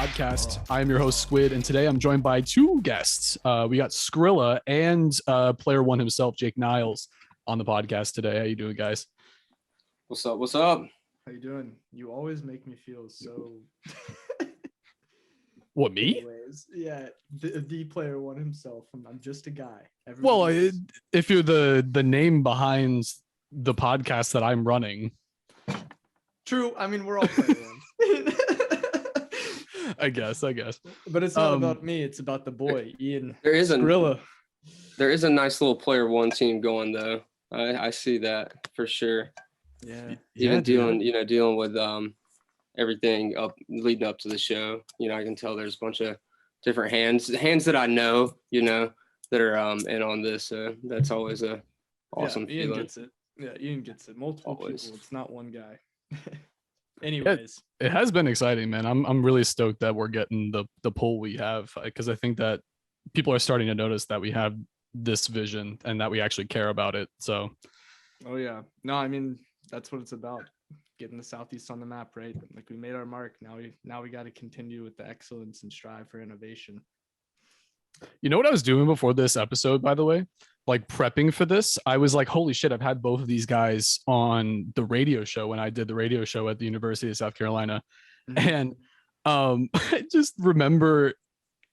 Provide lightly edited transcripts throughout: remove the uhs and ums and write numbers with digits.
podcast. I am your host, Squid, and today I'm joined by two guests. We got Skrilla and player one himself, Jake Niles, on the podcast today. How you doing, guys? What's up? What's up? How you doing? You always make me feel so. What, me? Anyways, yeah, the player one himself. I'm just a guy. Well, if you're the name behind the podcast that I'm running. True. I mean, we're all player one. I guess. But it's not about me. It's about the boy, Ian. There is Skrilla. There is a nice little player one team going though. I see that for sure. Yeah. Even dealing with everything leading up to the show. I can tell there's a bunch of different hands that I know, that are in on this. So that's always a awesome Ian feeling. gets it. Yeah, Ian gets it. Multiple Always. people. It's not one guy. Anyways. It has been exciting, man. I'm really stoked that we're getting the pull we have, because I think that people are starting to notice that we have this vision and that we actually care about it. So, Oh yeah. No, I mean that's what it's about. Getting the Southeast on the map, right? Like we made our mark. Now we got to continue with the excellence and strive for innovation. you know what I was doing before this episode, by the way? Like prepping for this, I was like, holy shit, I've had both of these guys on the radio show when I did the radio show at the University of South Carolina. Mm-hmm. And I just remember,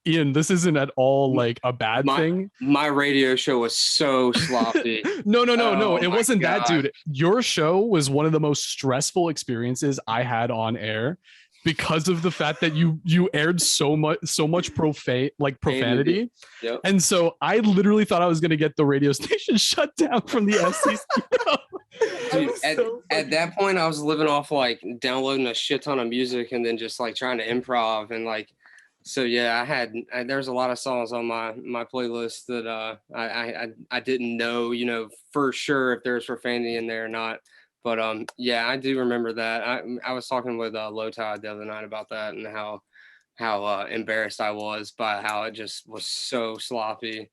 Ian, this isn't at all like a bad thing. My radio show was so sloppy. No. Oh, It my wasn't God. that, dude. Your show was one of the most stressful experiences I had on air because of the fact that you aired so much profanity. Yep. And so I literally thought I was going to get the radio station shut down from the FCC. Dude, at that point, I was living off like downloading a shit ton of music and then just like trying to improv and like. So yeah, there's a lot of songs on my playlist that I didn't know, for sure if there's profanity in there or not. But yeah, I do remember that. I was talking with Low Tide the other night about that and how embarrassed I was by how it just was so sloppy.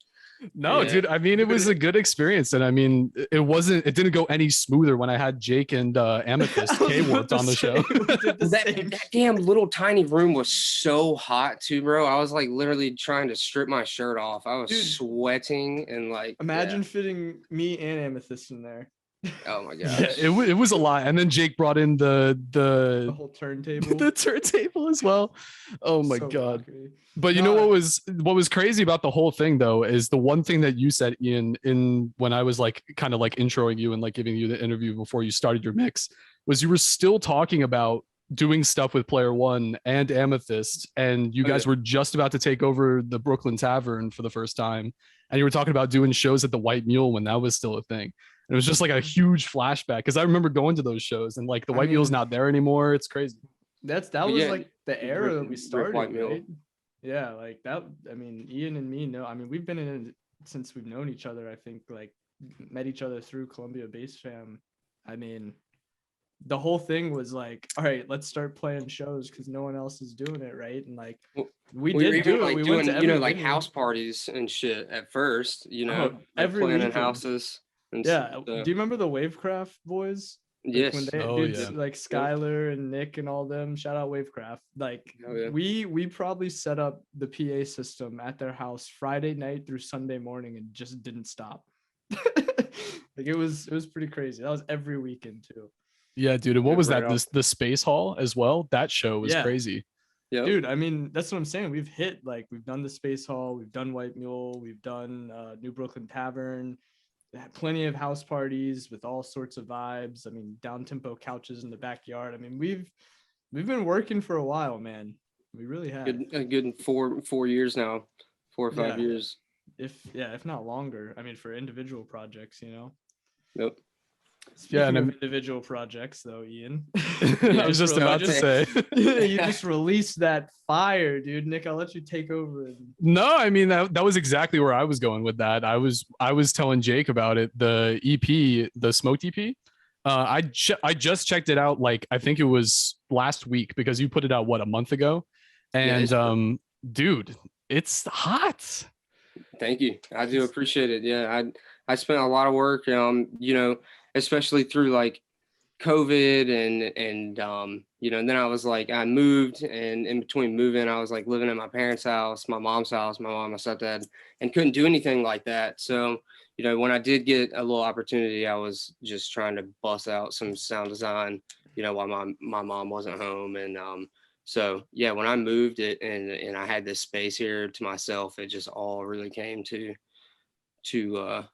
No, Yeah. dude. I mean, it was a good experience, and I mean, it didn't go any smoother when I had Jake and Amethyst K-Wart on the show. That damn little tiny room was so hot too, bro. I was like literally trying to strip my shirt off. I was sweating and like Imagine fitting me and Amethyst in there. Oh my gosh. Yeah, it was a lot, and then Jake brought in the whole turntable. the turntable as well. Oh my So god! rockery. But you know what was crazy about the whole thing though is the one thing that you said, Ian, in when I was like kind of like introing you and like giving you the interview before you started your mix, was you were still talking about doing stuff with Player One and Amethyst, and you guys were just about to take over the Brooklyn Tavern for the first time, and you were talking about doing shows at the White Mule when that was still a thing. And it was just like a huge flashback because I remember going to those shows and like the White Mule's not there anymore. It's crazy. That was like the era that we started, White Mule. right? Yeah, like that. I mean, Ian and me know. I mean, we've been in it since we've known each other. I think like met each other through Columbia Bass Fam. I mean, the whole thing was like, all right, let's start playing shows because no one else is doing it, right? And like we did do it. Like We doing, went to like venue. house parties and shit at first, like every playing in weekend. houses. And Yeah. stuff. Do you remember the Wavecraft boys? Yes. When they, Oh, dudes, yeah. like Skylar and Nick and all them, shout out Wavecraft. Like we probably set up the PA system at their house Friday night through Sunday morning and just didn't stop. Like it was pretty crazy. That was every weekend too. Yeah, dude. And what was that? Right The Space Hall as well. That show was crazy. Yep. Dude, I mean, that's what I'm saying. We've done the Space Hall, we've done White Mule, we've done New Brooklyn Tavern. Had plenty of house parties with all sorts of vibes. I mean, down tempo couches in the backyard. I mean, we've been working for a while, man. We really have. A good 4 years now, 4 or 5 years. If not longer. I mean, for individual projects, Nope. Speaking of individual projects, though, Ian. I was just about to say. You just released that fire, dude. Nick, I'll let you take over. No, I mean that was exactly where I was going with that. I was telling Jake about it. The EP, the Smoked EP. I just checked it out. Like I think it was last week because you put it out a month ago, and dude, it's hot. Thank you. I do appreciate it. Yeah, I spent a lot of work, especially through like COVID and you know, and then I was like, I moved, and in between moving, I was like living at my parents' house, my mom's house, my mom, my stepdad, and couldn't do anything like that. So, you know, when I did get a little opportunity, I was just trying to bust out some sound design, you know, while my mom wasn't home. And so yeah, when I moved it and I had this space here to myself, it just all really came to to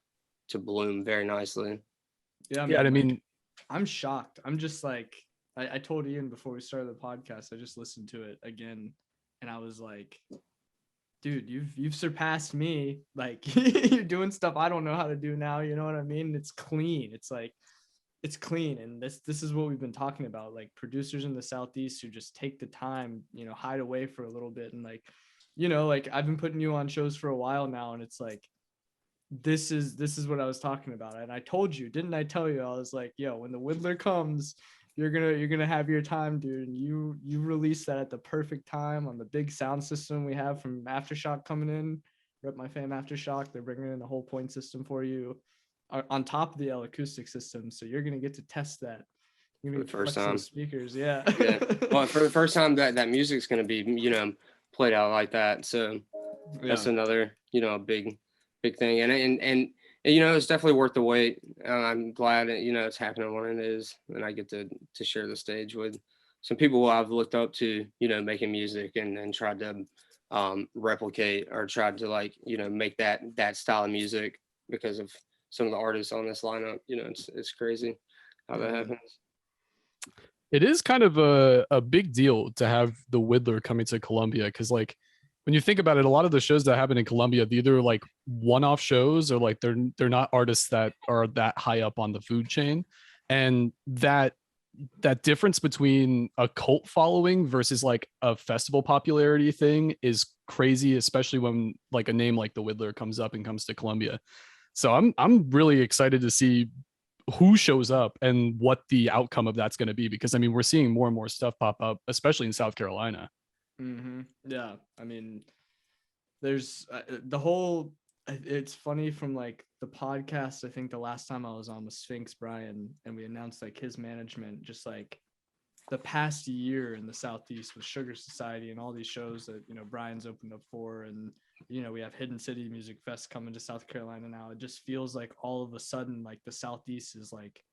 bloom very nicely. Yeah, Yeah, man, I like, mean, I'm shocked. I'm just like, I told Ian before we started the podcast, I just listened to it again, and I was like, dude, you've surpassed me. Like, you're doing stuff I don't know how to do now. You know what I mean? It's clean. It's like, it's clean, and this is what we've been talking about. Like, producers in the Southeast who just take the time, you know, hide away for a little bit, and like, you know, like I've been putting you on shows for a while now, and it's like, this is what I was talking about. And I told you, didn't I tell you? I was like, yo, when the Widdler comes, you're gonna have your time, dude. And you released that at the perfect time on the big sound system we have from Aftershock coming in. Rep My Fam Aftershock. They're bringing in the whole point system for you on top of the L acoustic system. So you're gonna get to test that. You're For gonna the first flex time. those speakers, yeah. Yeah. Well, for the first time that music's going to be, you know, played out like that. So that's Yeah. another, you know, big thing. And you know, it's definitely worth the wait. I'm glad that, you know, it's happening when it is, and I get to share the stage with some people who I've looked up to, you know, making music and tried to replicate or tried to, like, you know, make that style of music because of some of the artists on this lineup. You know, it's crazy how that happens. it is kind of a big deal to have the Widdler coming to Columbia, because like when you think about it, a lot of the shows that happen in Columbia, they're either like one-off shows or like they're not artists that are that high up on the food chain. And that difference between a cult following versus like a festival popularity thing is crazy, especially when like a name like the Widdler comes up and comes to Columbia. So I'm really excited to see who shows up and what the outcome of that's going to be, because I mean we're seeing more and more stuff pop up, especially in South Carolina. Yeah, I mean, there's the whole. It's funny from like the podcast. I think the last time I was on with Sphinx Brian, and we announced like his management, just like the past year in the Southeast with Sugar Society and all these shows that, you know, Brian's opened up for, and you know, we have Hidden City Music Fest coming to South Carolina now. It just feels like all of a sudden like the Southeast is like,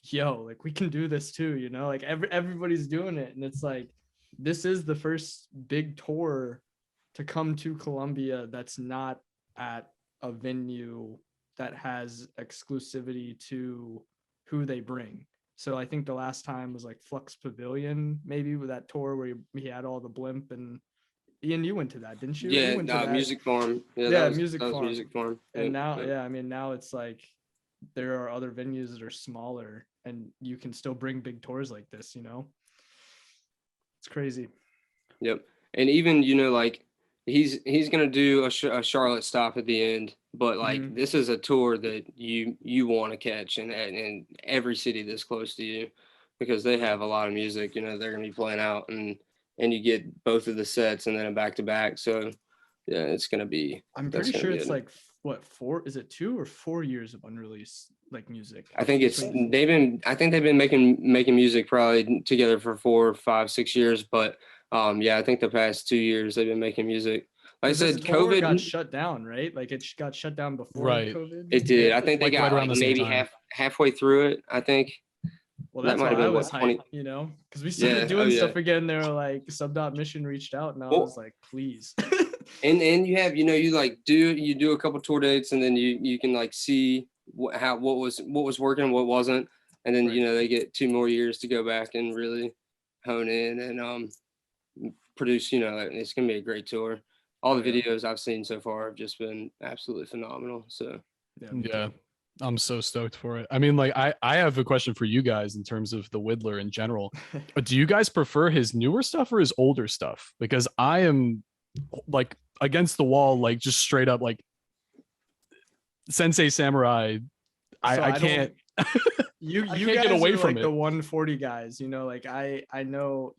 yo, like we can do this too, you know, like everybody's doing it. And it's like, this is the first big tour to come to Columbia that's not at a venue that has exclusivity to who they bring. So I think the last time was like Flux Pavilion, maybe, with that tour where he had all the blimp. And Ian, you went to that, didn't you? Yeah, You went to that. Music Farm. Yeah, Yeah, that was Music Farm. And now, yeah, I mean, now it's like there are other venues that are smaller, and you can still bring big tours like this, you know? It's crazy. Yep. And even, you know, like he's gonna do a Charlotte stop at the end, but like this is a tour that you want to catch in every city that's close to you, because they have a lot of music. You know, they're gonna be playing out, and you get both of the sets and then a back to back. So yeah, it's gonna be. I'm pretty sure it's like what, 2 or 4 years of unreleased like music. I think they've been making music probably together for 4, 5, 6 years, but yeah, I think the past 2 years they've been making music. Like I said, COVID got shut down, right? Like it got shut down before COVID. It did. I think they got right around the maybe halfway through it, I think. Well, that's why I was hyped, you know, because we started doing stuff again. They were like, Subdot Mission reached out, and I was like, please. and you have, you know, you do a couple tour dates, and then you can like see what was working, what wasn't, and then you know they get 2 more years to go back and really hone in and produce. You know, it's gonna be a great tour. All the videos I've seen so far have just been absolutely phenomenal. So yeah, I'm so stoked for it. I mean, like I have a question for you guys in terms of the Widdler in general. Do you guys prefer his newer stuff or his older stuff? Because I am like against the wall, like just straight up like Sensei Samurai. I can't. You can't get away from like it. The 140 guys, you know, like I know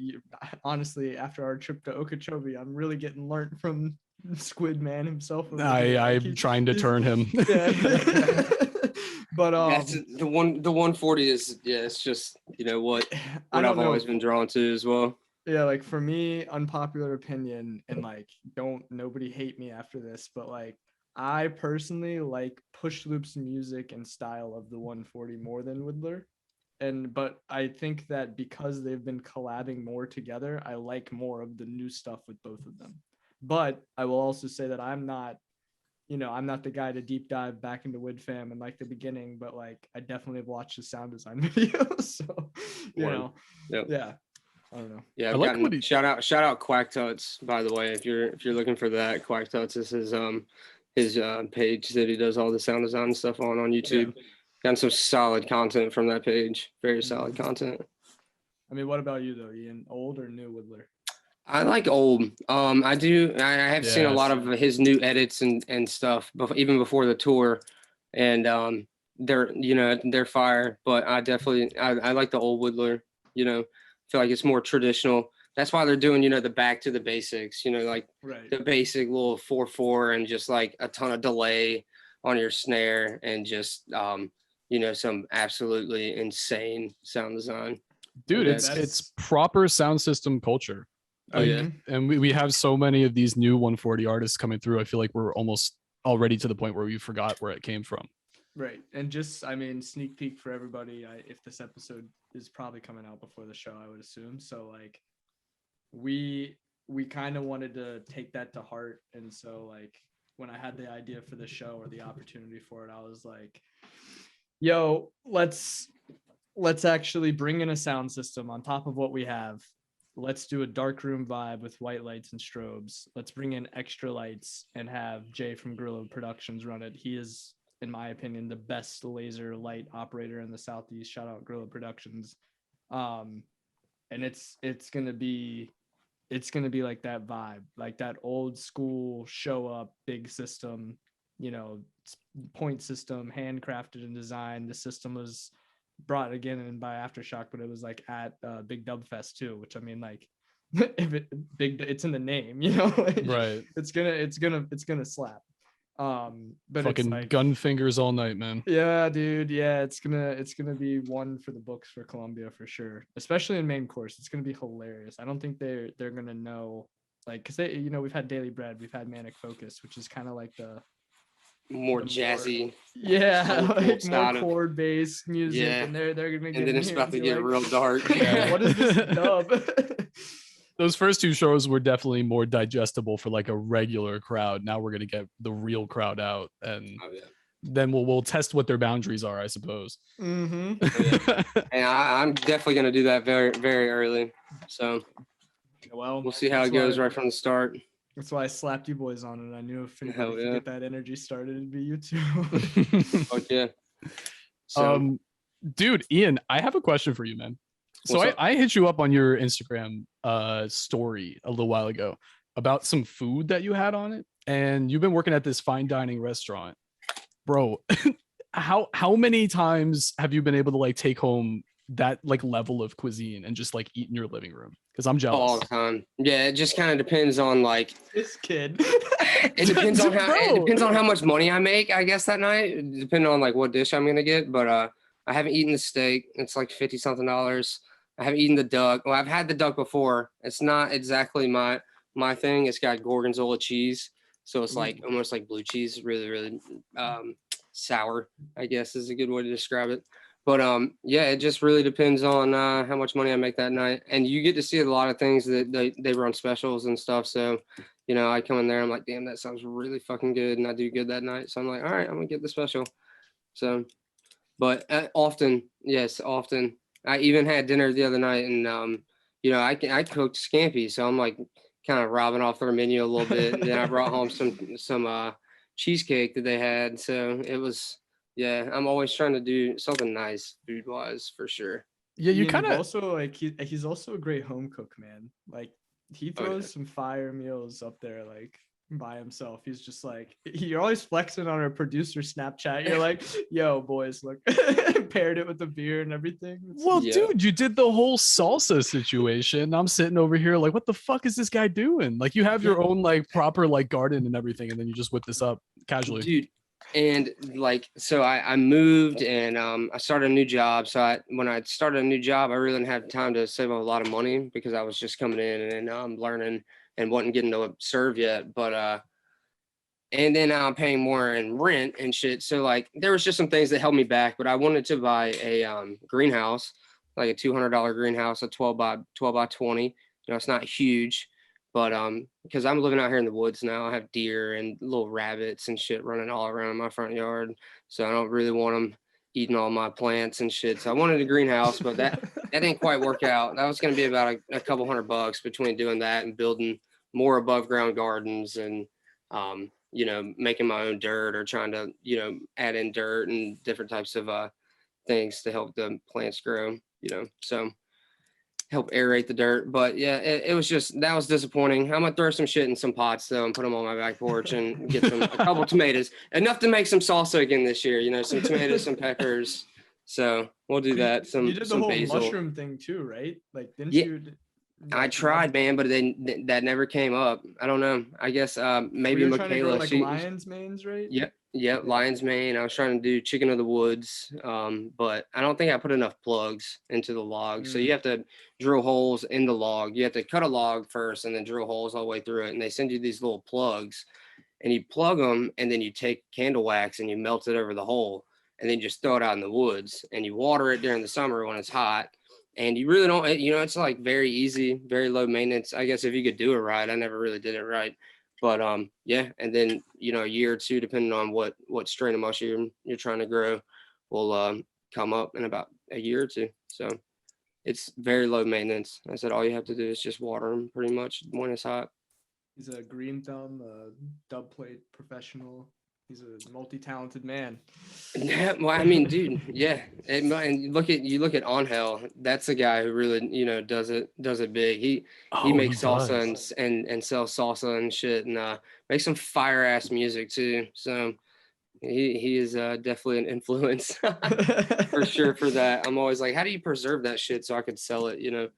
honestly, after our trip to Okeechobee, I'm really getting learned from Squid Man himself. I'm trying to turn him. Yeah. But That's the 140 is, yeah, it's just, what I don't I've know. always been drawn to as well. Yeah, like for me, unpopular opinion, and like nobody hate me after this, but like I personally like Pushloop's music and style of the 140 more than Widdler. But I think that because they've been collabing more together, I like more of the new stuff with both of them. But I will also say that I'm not the guy to deep dive back into Woodfam and like the beginning, but like I definitely have watched the sound design videos. So, Yep. yeah. I don't know. Yeah, I I've like gotten, what he- shout out Quack Tuts, by the way. If you're looking for that, Quack Tuts is his page that he does all the sound design stuff on YouTube. Gotten some solid content from that page. Very solid content. I mean, what about you though, Ian? Old or new Widdler? I like old. I have seen a lot of his new edits and stuff, even before the tour, and they're fire. But I like the old Widdler. Feel like it's more traditional. That's why they're doing the back to the basics. Like the basic little 4/4 and just like a ton of delay on your snare and just some absolutely insane sound design. Dude, it's proper sound system culture. Oh yeah. And we have so many of these new 140 artists coming through. I feel like we're almost already to the point where we forgot where it came from. Right. And just, I mean, sneak peek for everybody. If this episode is probably coming out before the show, I would assume. So like we kind of wanted to take that to heart. And so like when I had the idea for the show or the opportunity for it, I was like, yo, let's actually bring in a sound system on top of what we have. Let's do a dark room vibe with white lights and strobes. Let's bring in extra lights and have Jay from Skrilla Productions run it. He is, in my opinion, the best laser light operator in the Southeast. Shout out Skrilla Productions. And it's gonna be like that vibe, like that old school show up, big system, point system, handcrafted and designed. The system was brought again in by Aftershock, but it was like at Big Dub Fest too, which I mean, like if it's in the name, Right? It's gonna slap. But fucking it's like, gun fingers all night, man. Yeah, dude. Yeah, it's gonna be one for the books for Columbia for sure, especially in main course. It's gonna be hilarious. I don't think they're gonna know, like, because they we've had Daily Bread, we've had Manic Focus, which is kind of like the more jazzy, like more chord based music, and they're gonna get, and then it's about to get real dark. What is this dub? Those first two shows were definitely more digestible for like a regular crowd. Now we're gonna get the real crowd out, and then we'll test what their boundaries are, I suppose. And I'm definitely gonna do that very, very early. So we'll see how it goes right from the start. That's why I slapped you boys on it. I knew if anybody could get that energy started, it'd be you two. Fuck yeah. So, dude, Ian, I have a question for you, man. So I hit you up on your Instagram story a little while ago about some food that you had on it, and you've been working at this fine dining restaurant, bro. how many times have you been able to like take home that like level of cuisine and just like eat in your living room? Because I'm jealous. All the time. Yeah, it just kind of depends on like this kid. It depends on how much money I make, I guess, that night, depending on like what dish I'm gonna get. But I haven't eaten the steak. It's like $50 something. I haven't eaten the duck. Well, I've had the duck before. It's not exactly my thing. It's got gorgonzola cheese, so it's like almost like blue cheese, really, really sour, I guess is a good way to describe it. But yeah, it just really depends on how much money I make that night. And you get to see a lot of things that they run specials and stuff. So, I come in there, I'm like, damn, that sounds really fucking good. And I do good that night. So I'm like, all right, I'm going to get the special. So, but often. I even had dinner the other night and, I cooked scampi. So I'm like kind of robbing off their menu a little bit. And then I brought home some cheesecake that they had. So it was... Yeah, I'm always trying to do something nice food wise for sure. Yeah, you kind of also like he's also a great home cook, man. Like he throws some fire meals up there like by himself. He's just like, you're always flexing on our producer Snapchat. You're like, yo, boys, look, paired it with the beer and everything. Well, dude, you did the whole salsa situation. I'm sitting over here like, what the fuck is this guy doing? Like you have your own like proper like garden and everything, and then you just whip this up casually. Dude, And like, so I moved and I started a new job. So when I started a new job, I really didn't have time to save up a lot of money because I was just coming in and learning and wasn't getting to serve yet. But and then I'm paying more in rent and shit. So like, there was just some things that held me back. But I wanted to buy a greenhouse, like a $200 greenhouse, a 12 by 20. You know, it's not huge, but because I'm living out here in the woods now, I have deer and little rabbits and shit running all around my front yard. So I don't really want them eating all my plants and shit. So I wanted a greenhouse, but that didn't quite work out. That was going to be about a couple $100 between doing that and building more above ground gardens and you know, making my own dirt or trying to, you know, add in dirt and different types of things to help the plants grow, you know, so help aerate the dirt. But yeah, it was just, that was disappointing. I'm gonna throw some shit in some pots though and put them on my back porch and get a couple tomatoes, enough to make some salsa again this year, you know, some tomatoes, some peppers. So we'll do that. You did the whole basil. mushroom thing too, right? Like, didn't Yeah. you? I tried, man, but then that never came up. I don't know. I guess maybe we were trying to grow, Michaela. like lion's manes, right? Yep, lion's mane. I was trying to do chicken of the woods, but I don't think I put enough plugs into the log. So you have to drill holes in the log. You have to cut a log first and then drill holes all the way through it. And they send you these little plugs, and you plug them, and then you take candle wax and you melt it over the hole, and then just throw it out in the woods. And you water it during the summer when it's hot. And you really don't, you know, it's like very easy, very low maintenance. I guess if you could do it right. I never really did it right. But yeah, and then, you know, a year or two, depending on what strain of mushroom you're trying to grow, will come up in about a year or two. So it's very low maintenance. I said all you have to do is just water them pretty much when it's hot. He's a green thumb, a dub plate professional. He's a multi-talented man. Yeah, well, I mean, dude, yeah. And you look at Angel. That's the guy who really, you know, does it big. He makes salsa and sells salsa and shit, and makes some fire ass music too. So he is definitely an influence for sure for that. I'm always like, how do you preserve that shit so I could sell it, you know,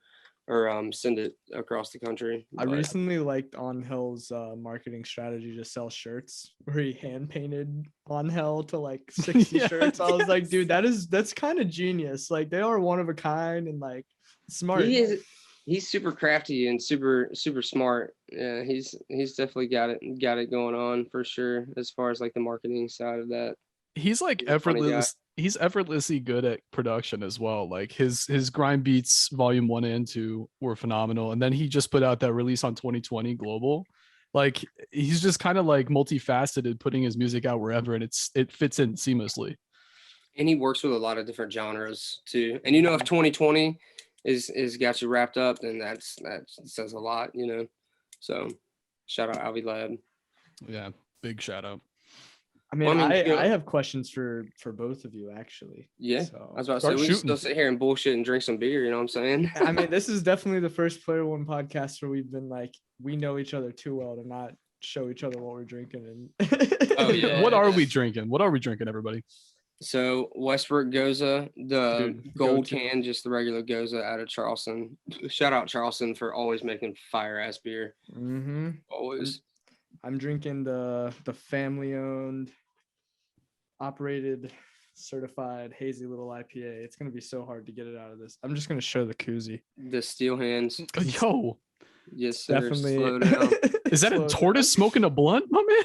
or send it across the country? I recently liked Angel's marketing strategy to sell shirts where he hand painted Angel to like 60 shirts. I was like, dude, that's kind of genius. Like, they are one of a kind and like smart. He's super crafty and super smart. Yeah, he's definitely got it going on for sure as far as like the marketing side of that. He's like effortless. He's effortlessly good at production as well. Like his Grind Beats Volume 1 and 2 were phenomenal, and then he just put out that release on 2020 Global. Like, he's just kind of like multifaceted, putting his music out wherever, and it fits in seamlessly. And he works with a lot of different genres too. And you know, if 2020 is got you wrapped up, then that says a lot, you know. So shout out Avi Lab. Yeah, big shout out. I mean, I have questions for both of you, actually. Yeah, so, I was about to say, we can still sit here and bullshit and drink some beer, you know what I'm saying? I mean, this is definitely the first Player One podcast where we've been like, we know each other too well to not show each other what we're drinking. And oh yeah, what are we drinking? What are we drinking, everybody? So Westbrook Goza, the gold can, just the regular Goza out of Charleston. Shout out Charleston for always making fire ass beer. Mm-hmm. Always. I'm drinking the family-owned, operated, certified hazy little IPA. It's gonna be so hard to get it out of this. I'm just gonna show the koozie. The steel hands. Yo. Yes, sir. Definitely. Slow down. Is that a tortoise smoking a blunt, my man?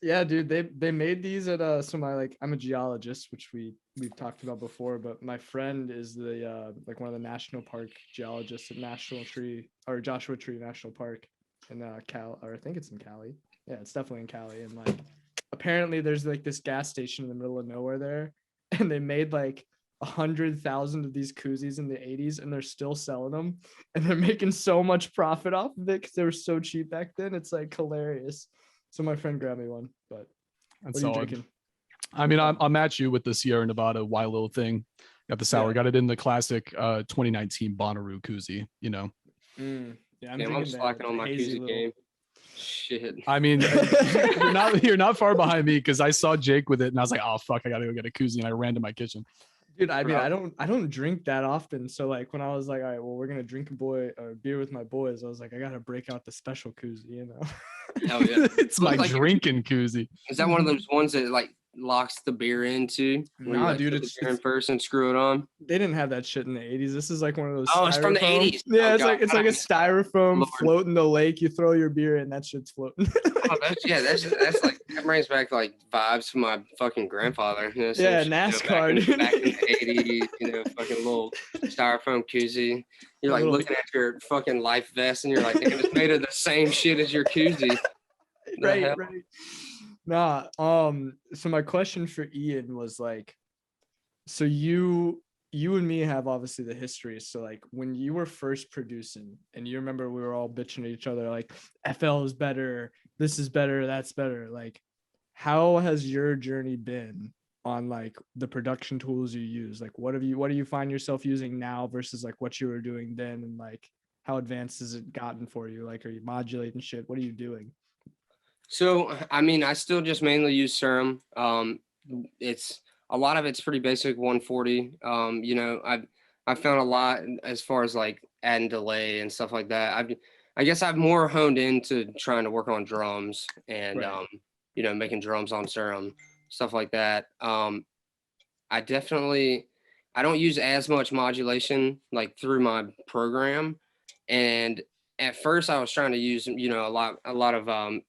Yeah, dude. They made these at I'm a geologist, which we've talked about before, but my friend is the like one of the national park geologists at Joshua Tree National Park in Cal, or I think it's in Cali. Yeah, it's definitely in Cali. And like, apparently there's like this gas station in the middle of nowhere there, and they made like 100,000 of these koozies in the 80s, and they're still selling them, and they're making so much profit off of it because they were so cheap back then. It's like hilarious. So my friend grabbed me one, but that's what are you drinking? I mean, I'll match you with the Sierra Nevada Wild thing. Got the sour, got it in the classic 2019 Bonnaroo koozie, you know. Yeah, I'm slacking on my koozie game. Shit. I mean, you're not far behind me, because I saw Jake with it and I was like, oh fuck, I gotta go get a koozie, and I ran to my kitchen. Dude, I mean, I don't drink that often. So like, when I was like, all right, well, we're gonna drink a beer with my boys, I was like, I gotta break out the special koozie, you know. Hell yeah. It's my like, drinking koozie. Is that one of those ones that like locks the beer into. Where you Nah, like dude, put the it's beer in first and screw it on. they didn't have that shit in the 80s. This is like one of those Oh, it's from the styrofoam- 80s. Yeah, Oh, it's God. like a styrofoam Lord. float in the lake. You throw your beer in, that shit's floating. Oh, that's like that brings back like vibes from my fucking grandfather. You know, same Yeah, shit, NASCAR, you know, back in dude. the 80s, you know, fucking little styrofoam koozie. You're like Little- looking at your fucking life vest and you're like, damn, it's made of the same shit as your koozie. The right, hell? right. Nah, so my question for Ian was like, so you and me have obviously the history. So like when you were first producing and you remember we were all bitching at each other like FL is better, this is better, that's better. Like how has your journey been on like the production tools you use? Like what do you find yourself using now versus like what you were doing then, and like how advanced has it gotten for you? Like are you modulating shit? What are you doing? So, I mean, I still just mainly use Serum. It's a lot of it's pretty basic 140. You know, I've found a lot as far as like adding delay and stuff like that. I guess I've more honed into trying to work on drums and Right. you know, making drums on Serum, stuff like that. I don't use as much modulation like through my program, and at first I was trying to use, you know, a lot of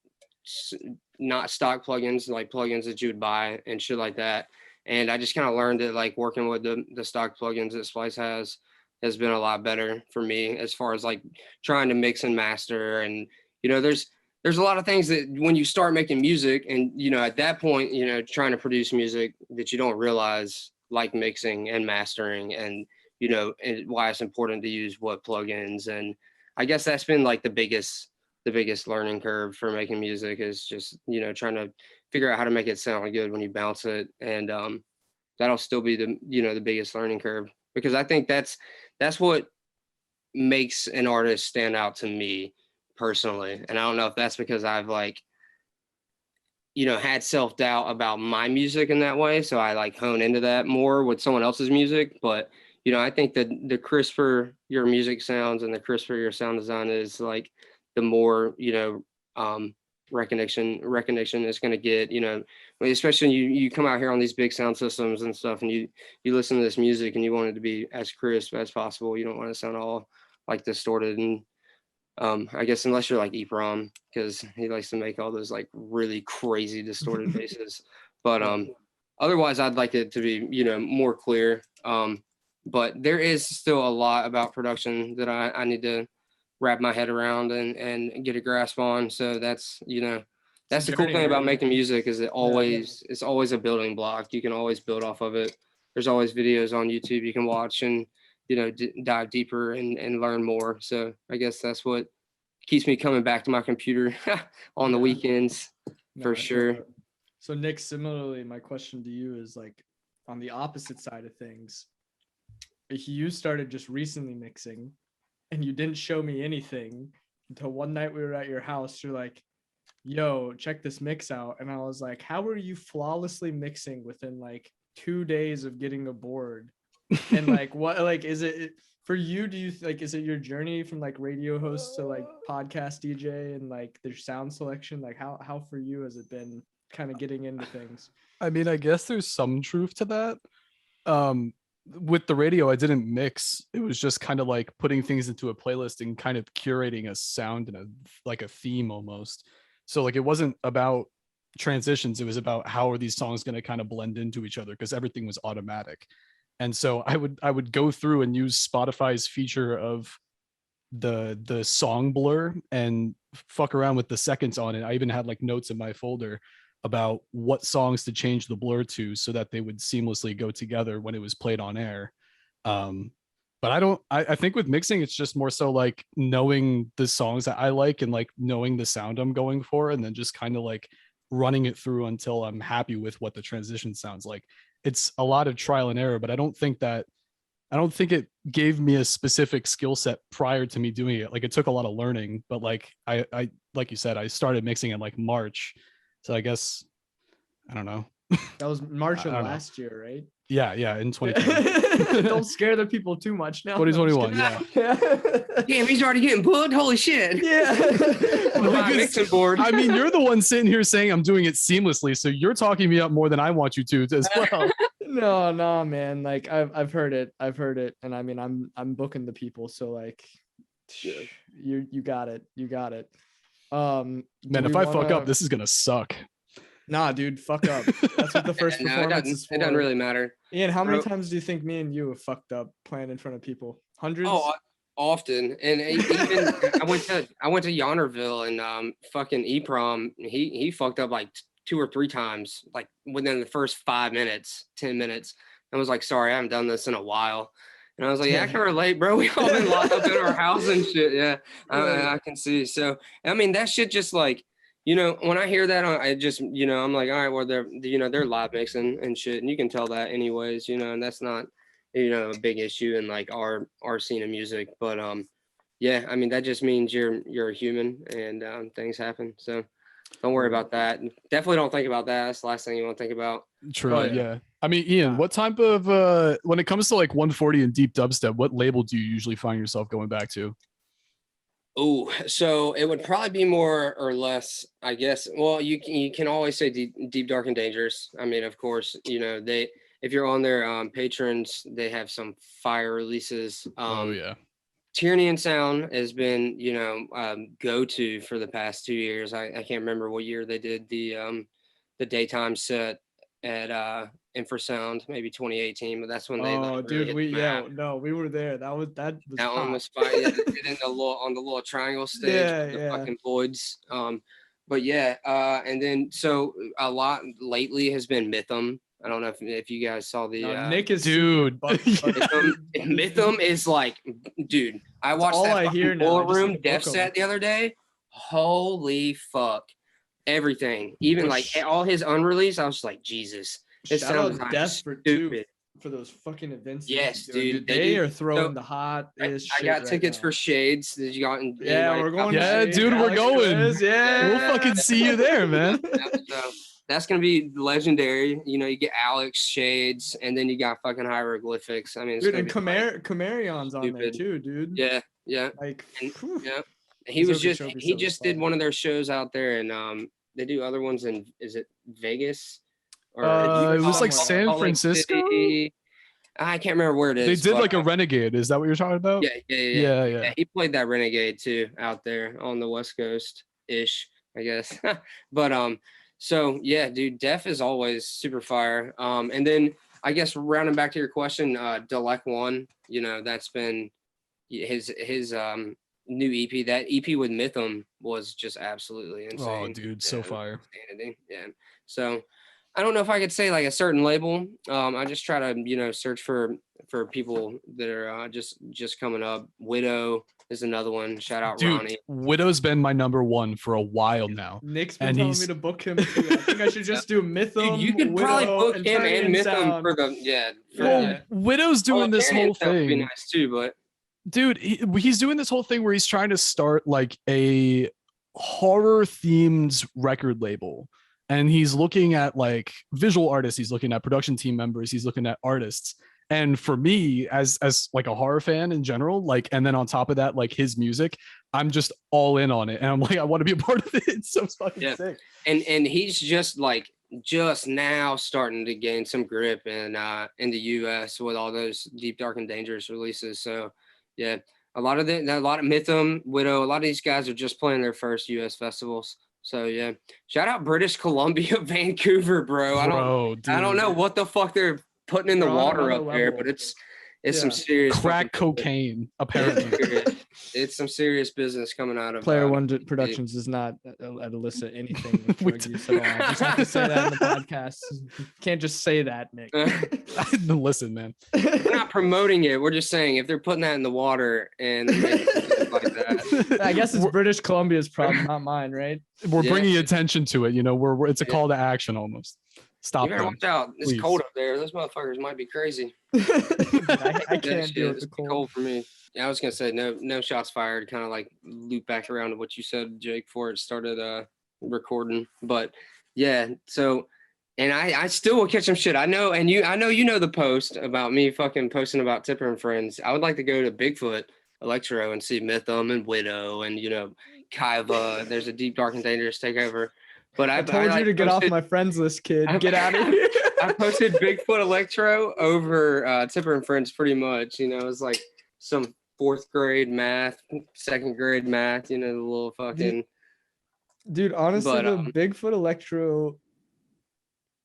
not stock plugins, like plugins that you would buy and shit like that. And I just kind of learned that like working with the stock plugins that Splice has been a lot better for me as far as like trying to mix and master. And you know, there's a lot of things that when you start making music and you know at that point, you know, trying to produce music that you don't realize, like mixing and mastering, and you know, and why it's important to use what plugins. And I guess that's been like the biggest learning curve for making music, is just, you know, trying to figure out how to make it sound good when you bounce it. And that'll still be the, you know, the biggest learning curve, because I think that's what makes an artist stand out to me personally. And I don't know if that's because I've like, you know, had self-doubt about my music in that way, so I like hone into that more with someone else's music. But you know, I think that the crisper your music sounds and the crisper your sound design is, like the more, you know, recognition is going to get, you know, especially you come out here on these big sound systems and stuff, and you listen to this music and you want it to be as crisp as possible. You don't want to sound all like distorted. And I guess unless you're like EPROM, because he likes to make all those like really crazy distorted basses. But otherwise I'd like it to be, you know, more clear. But there is still a lot about production that I need to wrap my head around and get a grasp on. So that's, you know, that's the cool thing about making music, is it's always a building block. You can always build off of it. There's always videos on YouTube you can watch and, you know, dive deeper and learn more. So I guess that's what keeps me coming back to my computer on the weekends, for sure. So Nick, similarly, my question to you is like on the opposite side of things. You started just recently mixing and you didn't show me anything until one night we were at your house. You're like, yo, check this mix out. And I was like, how are you flawlessly mixing within like 2 days of getting a board? And like, what, like, is it for you? Do you like, is it your journey from like radio host to like podcast DJ and like their sound selection? Like how for you has it been kind of getting into things? I mean, I guess there's some truth to that. With the radio, I didn't mix. It was just kind of like putting things into a playlist and kind of curating a sound and like a theme almost. So like it wasn't about transitions. It was about how are these songs going to kind of blend into each other, because everything was automatic. And so I would go through and use Spotify's feature of the song blur and fuck around with the seconds on it. I even had like notes in my folder about what songs to change the blur to so that they would seamlessly go together when it was played on air. But I think with mixing, it's just more so like knowing the songs that I like and like knowing the sound I'm going for, and then just kind of like running it through until I'm happy with what the transition sounds like. It's a lot of trial and error, but I don't think it gave me a specific skill set prior to me doing it. Like it took a lot of learning, but like I like you said, I started mixing in like March. So I guess, I don't know. That was March of I don't know. last year, right? Yeah, in 2020. Don't scare the people too much now. 2021, yeah. Damn, he's already getting booked. Holy shit. Yeah. My mixing board. I mean, you're the one sitting here saying I'm doing it seamlessly, so you're talking me up more than I want you to as well. No, man. Like I've heard it. And I mean, I'm booking the people, so like you got it. Man, if I fuck up, this is gonna suck. Nah, dude, fuck up. That's what the first performance is for. It doesn't really matter. Ian, how many times do you think me and you have fucked up playing in front of people? Hundreds? Oh, often. And even I went to Yonnerville and fucking EPROM. He fucked up like 2 or 3 times, like within the first 5 minutes, 10 minutes. I was like, sorry, I haven't done this in a while. And I was like, yeah, I can relate, bro. We all been locked up in our house and shit. Yeah, I can see. So, I mean, that shit just like, you know, when I hear that, I just, you know, I'm like, all right, well, they're live mixing and shit. And you can tell that anyways, you know, and that's not, you know, a big issue in like our scene of music. But yeah, I mean, that just means you're a human and things happen. So don't worry about that. Definitely don't think about that. That's the last thing you want to think about. True. Yeah. I mean, Ian, what type of when it comes to like 140 and deep dubstep, what label do you usually find yourself going back to? Oh, so it would probably be more or less, I guess. Well, you can always say deep, dark, and dangerous. I mean, of course, you know, if you're on their patrons, they have some fire releases. Oh yeah. Tyranny and Sound has been, you know, go-to for the past 2 years. I can't remember what year they did the daytime set at Infrasound, maybe 2018, but that's when they. Oh, like, dude, really we were there. That was that one was fire. Yeah, they did on the little triangle stage with the fucking voids. But yeah, and then so a lot lately has been Mythum. I don't know if you guys saw the Nick is dude. Mythum is like, dude. I watched all that I hear fucking now. Bullet Room Def set the other day. Holy fuck. Everything. Even like all his unreleased, I was like, Jesus. This sounds like stupid. For those fucking events. Yes, dude. They are throwing the hot. I got tickets for Shades. Did you got? Yeah, we're going. Yeah, dude, we're going. Yeah, we'll fucking see you there, man. That's gonna be legendary. You know, you get Alex, Shades, and then you got fucking hieroglyphics. I mean, it's dude, and Camarion's on there too, dude. Yeah. Like, yeah. He just did one of their shows out there, and they do other ones in, is it Vegas? Or it was like San Francisco. I can't remember where it is. They did like a Renegade. Is that what you're talking about? Yeah. He played that Renegade too out there on the West Coast ish, I guess. But so yeah, dude, Def is always super fire. And then I guess rounding back to your question, Delec One, you know, that's been his new EP. That EP with Mythum was just absolutely insane. Oh, dude, so fire. Yeah. So I don't know if I could say like a certain label. I just try to, you know, search for people that are just coming up. Widow is another one. Shout out, dude, Ronnie. Widow's been my number one for a while now. Nick's been telling me to book him too. I think I should just do Mythum. Dude, you could probably book him and Mythum for the Widow's doing this whole thing. Would be nice too, but dude, he's doing this whole thing where he's trying to start like a horror themed record label. And he's looking at like visual artists, he's looking at production team members, he's looking at artists. And for me, as like a horror fan in general, like, and then on top of that, like his music, I'm just all in on it. And I'm like, I want to be a part of it. It's so fucking sick. And he's just now starting to gain some grip in the US with all those Deep, Dark, and Dangerous releases. So yeah, a lot of Mythum, Widow, a lot of these guys are just playing their first US festivals. So yeah, shout out British Columbia, Vancouver, bro. I don't know what the fuck they're putting in the water up there, but it's some serious crack cocaine. Apparently, it's some serious business coming out of Player One Productions does not elicit anything with drug use at all. I just have to say that in the podcast. You can't just say that, Nick. Listen, man. We're not promoting it. We're just saying if they're putting that in the water and like that. I guess it's British Columbia's problem, not mine, right? We're bringing attention to it. You know, it's a call to action almost. Stop. You better watch out. It's cold up there. Those motherfuckers might be crazy. I can't do it. It's cold for me. Yeah, I was gonna say no shots fired. Kind of like loop back around to what you said, Jake, before it started recording. But yeah, so And I still will catch some shit. I know you know the post about me fucking posting about Tipper and Friends. I would like to go to Bigfoot Electro and see Mythum and Widow and Kaiva. There's a Deep Dark and Dangerous Takeover. But I told you to get off my friends list, kid. Get out of here. I posted Bigfoot Electro over Tipper and Friends pretty much. It's like some 4th grade math, 2nd grade math, the little fucking dude, honestly, the Bigfoot Electro,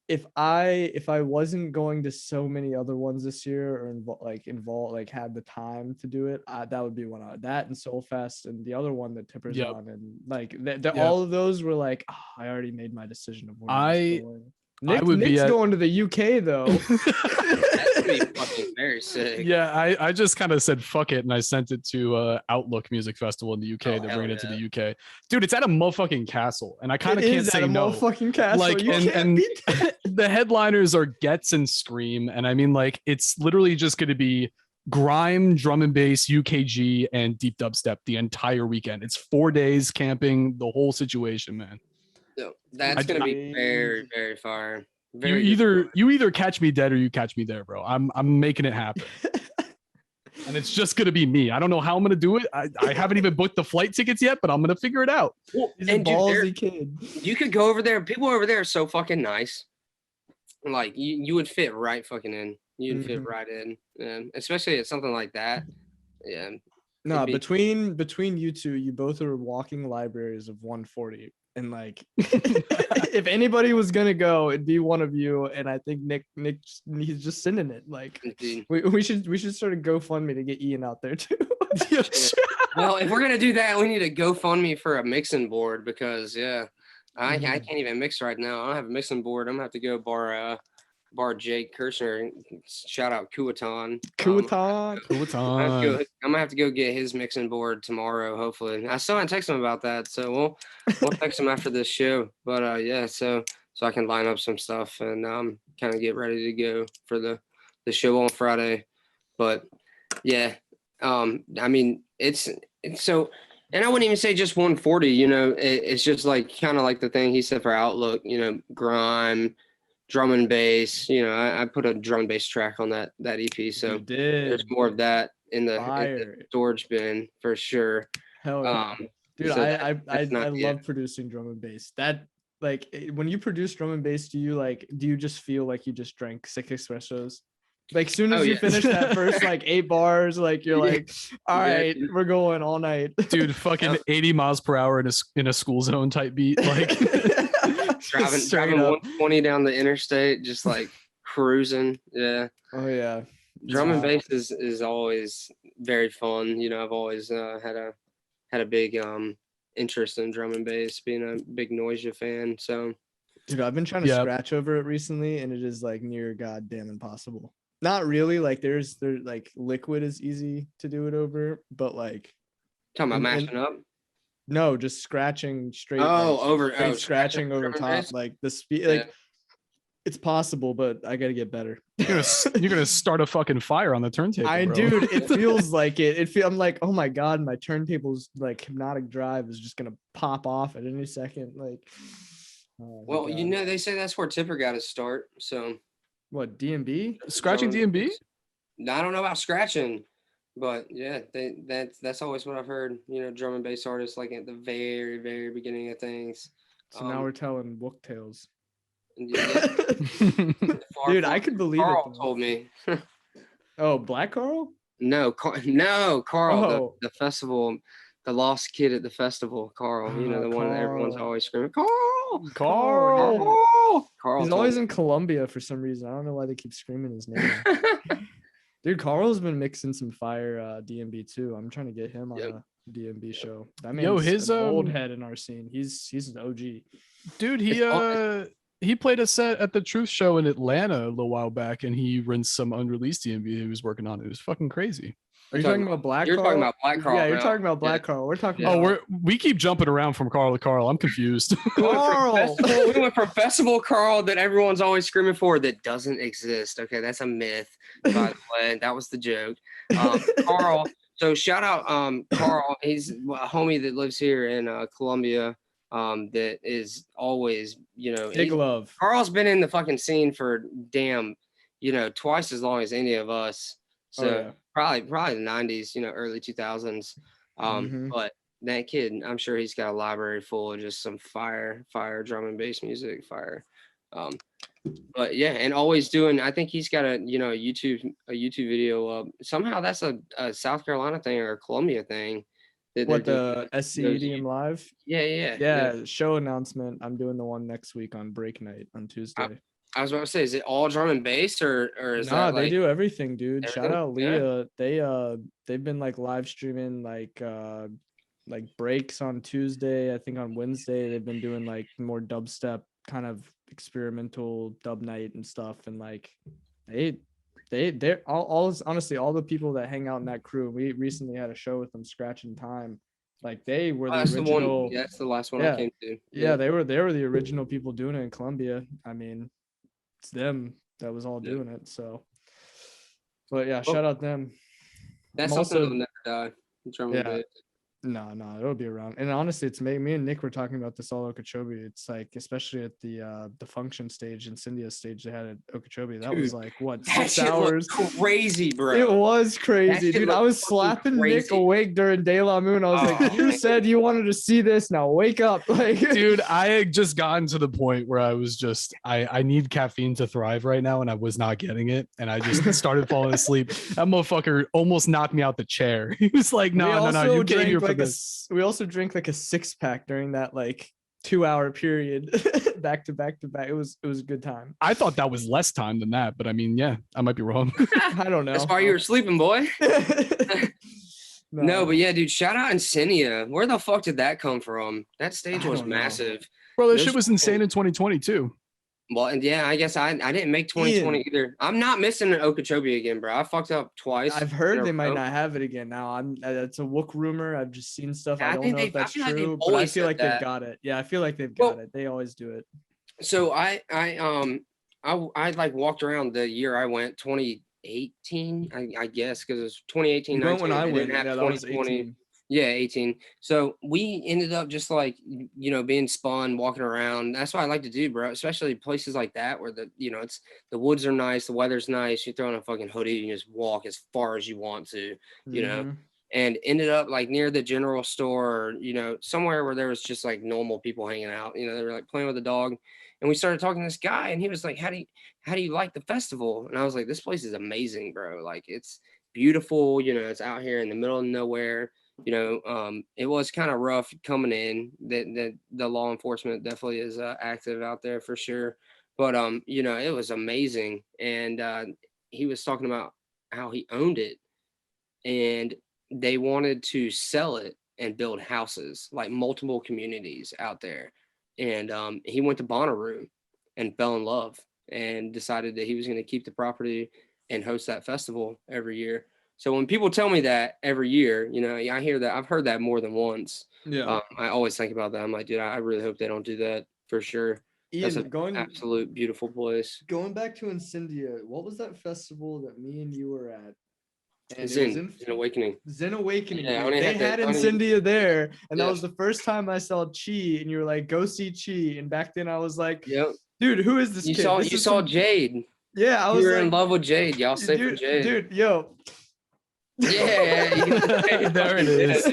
if I wasn't going to so many other ones this year or had the time to do it, that would be one. That and Soulfest and the other one that Tipper's on, and all of those were like, I already made my decision of where I'm going. Nick's going to the UK though. That's gonna be fucking very sick. Yeah, I just kind of said fuck it and I sent it to Outlook Music Festival in the UK to bring it to the UK. Dude, it's at a motherfucking castle, and I kind of can't say no. Motherfucking castle. Like, and the headliners are Gets and Scream, and I mean, like, it's literally just going to be grime, drum and bass, UKG, and deep dubstep the entire weekend. It's 4 days camping, the whole situation, man. So that's gonna be very, very fire. You either catch me dead or you catch me there, bro. I'm making it happen. And it's just gonna be me. I don't know how I'm gonna do it. I haven't even booked the flight tickets yet, but I'm gonna figure it out. Well, he's a ballsy kid. You could go over there. People over there are so fucking nice. Like you would fit right fucking in. You'd fit right in, especially at something like that. Yeah. No, between you two, you both are walking libraries of 140. And like, if anybody was gonna go, it'd be one of you. And I think Nick, he's just sending it. Like, we should start a GoFundMe to get Ian out there too. Well, if we're gonna do that, we need a GoFundMe for a mixing board because I can't even mix right now. I don't have a mixing board. I'm gonna have to go bar Jake Kirshner. Shout out Kuaton. I'm gonna have to go get his mixing board tomorrow. Hopefully, I still haven't texted him about that, so we'll text him after this show. But so I can line up some stuff and kind of get ready to go for the show on Friday. But yeah, I mean it's so. And I wouldn't even say just 140. It's just like kind of like the thing he said for Outlook. Grime, drum and bass. I put a drum and bass track on that EP, so there's more of that in the storage bin for sure. Hell yeah. Dude, so I love producing drum and bass. That, like, when you produce drum and bass, do you just feel like you just drank 6 espressos? Like, soon as you finish that first 8 bars, like, you're like, all right, we're going all night. Dude, fucking 80 miles per hour in a school zone type beat, like driving 120 down the interstate, just like cruising. Yeah. Oh yeah. Drum and bass is always very fun. I've always had a big interest in drum and bass, being a big Noisia fan. So, dude, I've been trying to scratch over it recently, and it is like near goddamn impossible. Not really. Like, there's like Liquid is easy to do it over, but like talking about mashing up. No, just scratching straight. Scratching over top, like the speed. Like, it's possible, but I gotta get better. You're gonna start a fucking fire on the turntable. Dude, it feels like it. I'm like, oh my god, my turntable's like hypnotic drive is just gonna pop off at any second. Like, well, they say that's where Tipper got his start. So, what, DMB? Scratching DMB? I don't know about scratching, but yeah, that's always what I've heard. Drum and bass artists, like, at the very, very beginning of things. So now we're telling wook tales. Yeah. Dude, I could believe Carl it. Told me. Oh, Black Carl? No, Carl. The festival, the lost kid at the festival. Carl, the one that everyone's always screaming, Carl. He's always in Colombia for some reason. I don't know why they keep screaming his name. Dude, Carl's been mixing some fire DMB too. I'm trying to get him on a DMB show. That man's his old head in our scene. He's an OG. Dude, he played a set at the Truth Show in Atlanta a little while back, and he rinsed some unreleased DMV he was working on. It was fucking crazy. Are you talking about Black Carl? You're talking about Black Carl. Yeah, you're talking about Black Carl. We're talking about... we keep jumping around from Carl to Carl. I'm confused. Carl! We went from Festival Carl that everyone's always screaming for that doesn't exist. Okay, that's a myth, by the way. That was the joke. Carl. So shout out Carl. He's a homie that lives here in Columbia. that is always, Big love. Carl's been in the fucking scene for damn, twice as long as any of us. So probably the 90s, early 2000s. But that kid, I'm sure he's got a library full of just some fire drum and bass music, fire. But yeah, and always doing. I think he's got a YouTube video up. Somehow that's a South Carolina thing or a Columbia thing. What, the SCEDM Live? Yeah. Show announcement. I'm doing the one next week on break night on Tuesday. I was about to say, is it all drum and bass or is that they do everything, dude. everything? Shout out Leah. Yeah. They've been like live streaming like breaks on Tuesday. I think on Wednesday they've been doing like more dubstep kind of experimental dub night and stuff, and like they're all honestly, all the people that hang out in that crew, we recently had a show with them, Scratch in Time, like they were the original. That's the last one I came to. Yeah, they were the original people doing it in Columbia. I mean, it's them that was all doing it. So, but yeah, shout out them. That's something that'll never die. Drum and bass. No, it'll be around. And honestly, it's me and Nick were talking about this all Okeechobee. It's like, especially at the function stage and Cynthia's stage they had at Okeechobee. That was like what, 6 hours? Crazy, bro. It was crazy, dude. I was slapping Nick awake during De La Moon. I was like, you said you wanted to see this. Now wake up. Like, dude, I had just gotten to the point where I was just I need caffeine to thrive right now, and I was not getting it. And I just started falling asleep. That motherfucker almost knocked me out the chair. He was like, no, you came here for this. We also drank like a 6-pack during that like 2-hour period back to back. It was a good time. I thought that was less time than that, but I mean, yeah, I might be wrong. I don't know. That's why you were sleeping, boy. No, but yeah, dude, shout out Insignia. Where the fuck did that come from? That stage was massive. Bro, that shit was insane in 2020 too. Well, and yeah, I guess I didn't make 2020 either. I'm not missing an Okeechobee again, bro. I fucked up twice. I've heard they might not have it again now. It's a wook rumor. I've just seen stuff. I don't know if that's true, but I feel like they've got it. Yeah, I feel like they've got it. They always do it. So I like walked around the year I went, 2018, I guess, because it was 2018. You went when I went. Yeah, that was 18. Yeah, 18. So we ended up just like, being spun, walking around. That's what I like to do, bro. Especially places like that where it's the woods are nice, the weather's nice. You throw on a fucking hoodie and you just walk as far as you want to, and ended up like near the general store, or, somewhere where there was just like normal people hanging out. They were like playing with a dog. And we started talking to this guy and he was like, how do you like the festival? And I was like, this place is amazing, bro. Like, it's beautiful. It's out here in the middle of nowhere. It was kind of rough coming in. The law enforcement definitely is active out there for sure. But it was amazing. And he was talking about how he owned it, and they wanted to sell it and build houses, like multiple communities out there. And he went to Bonnaroo and fell in love and decided that he was going to keep the property and host that festival every year. So when people tell me that every year, I hear that. I've heard that more than once. Yeah. I always think about that. I'm like, dude, I really hope they don't do that for sure. That's an absolute beautiful place. Going back to Incendia, what was that festival that me and you were at? And Zen Awakening. Zen Awakening. Yeah, they had Incendia there, and that was the first time I saw Chi, and you were like, "Go see Chi." And back then I was like, "Yep, dude, who is this kid?" You saw Jade. Yeah, I was. You were in love with Jade. Y'all stay for Jade, dude. Yo. Yeah, there it is.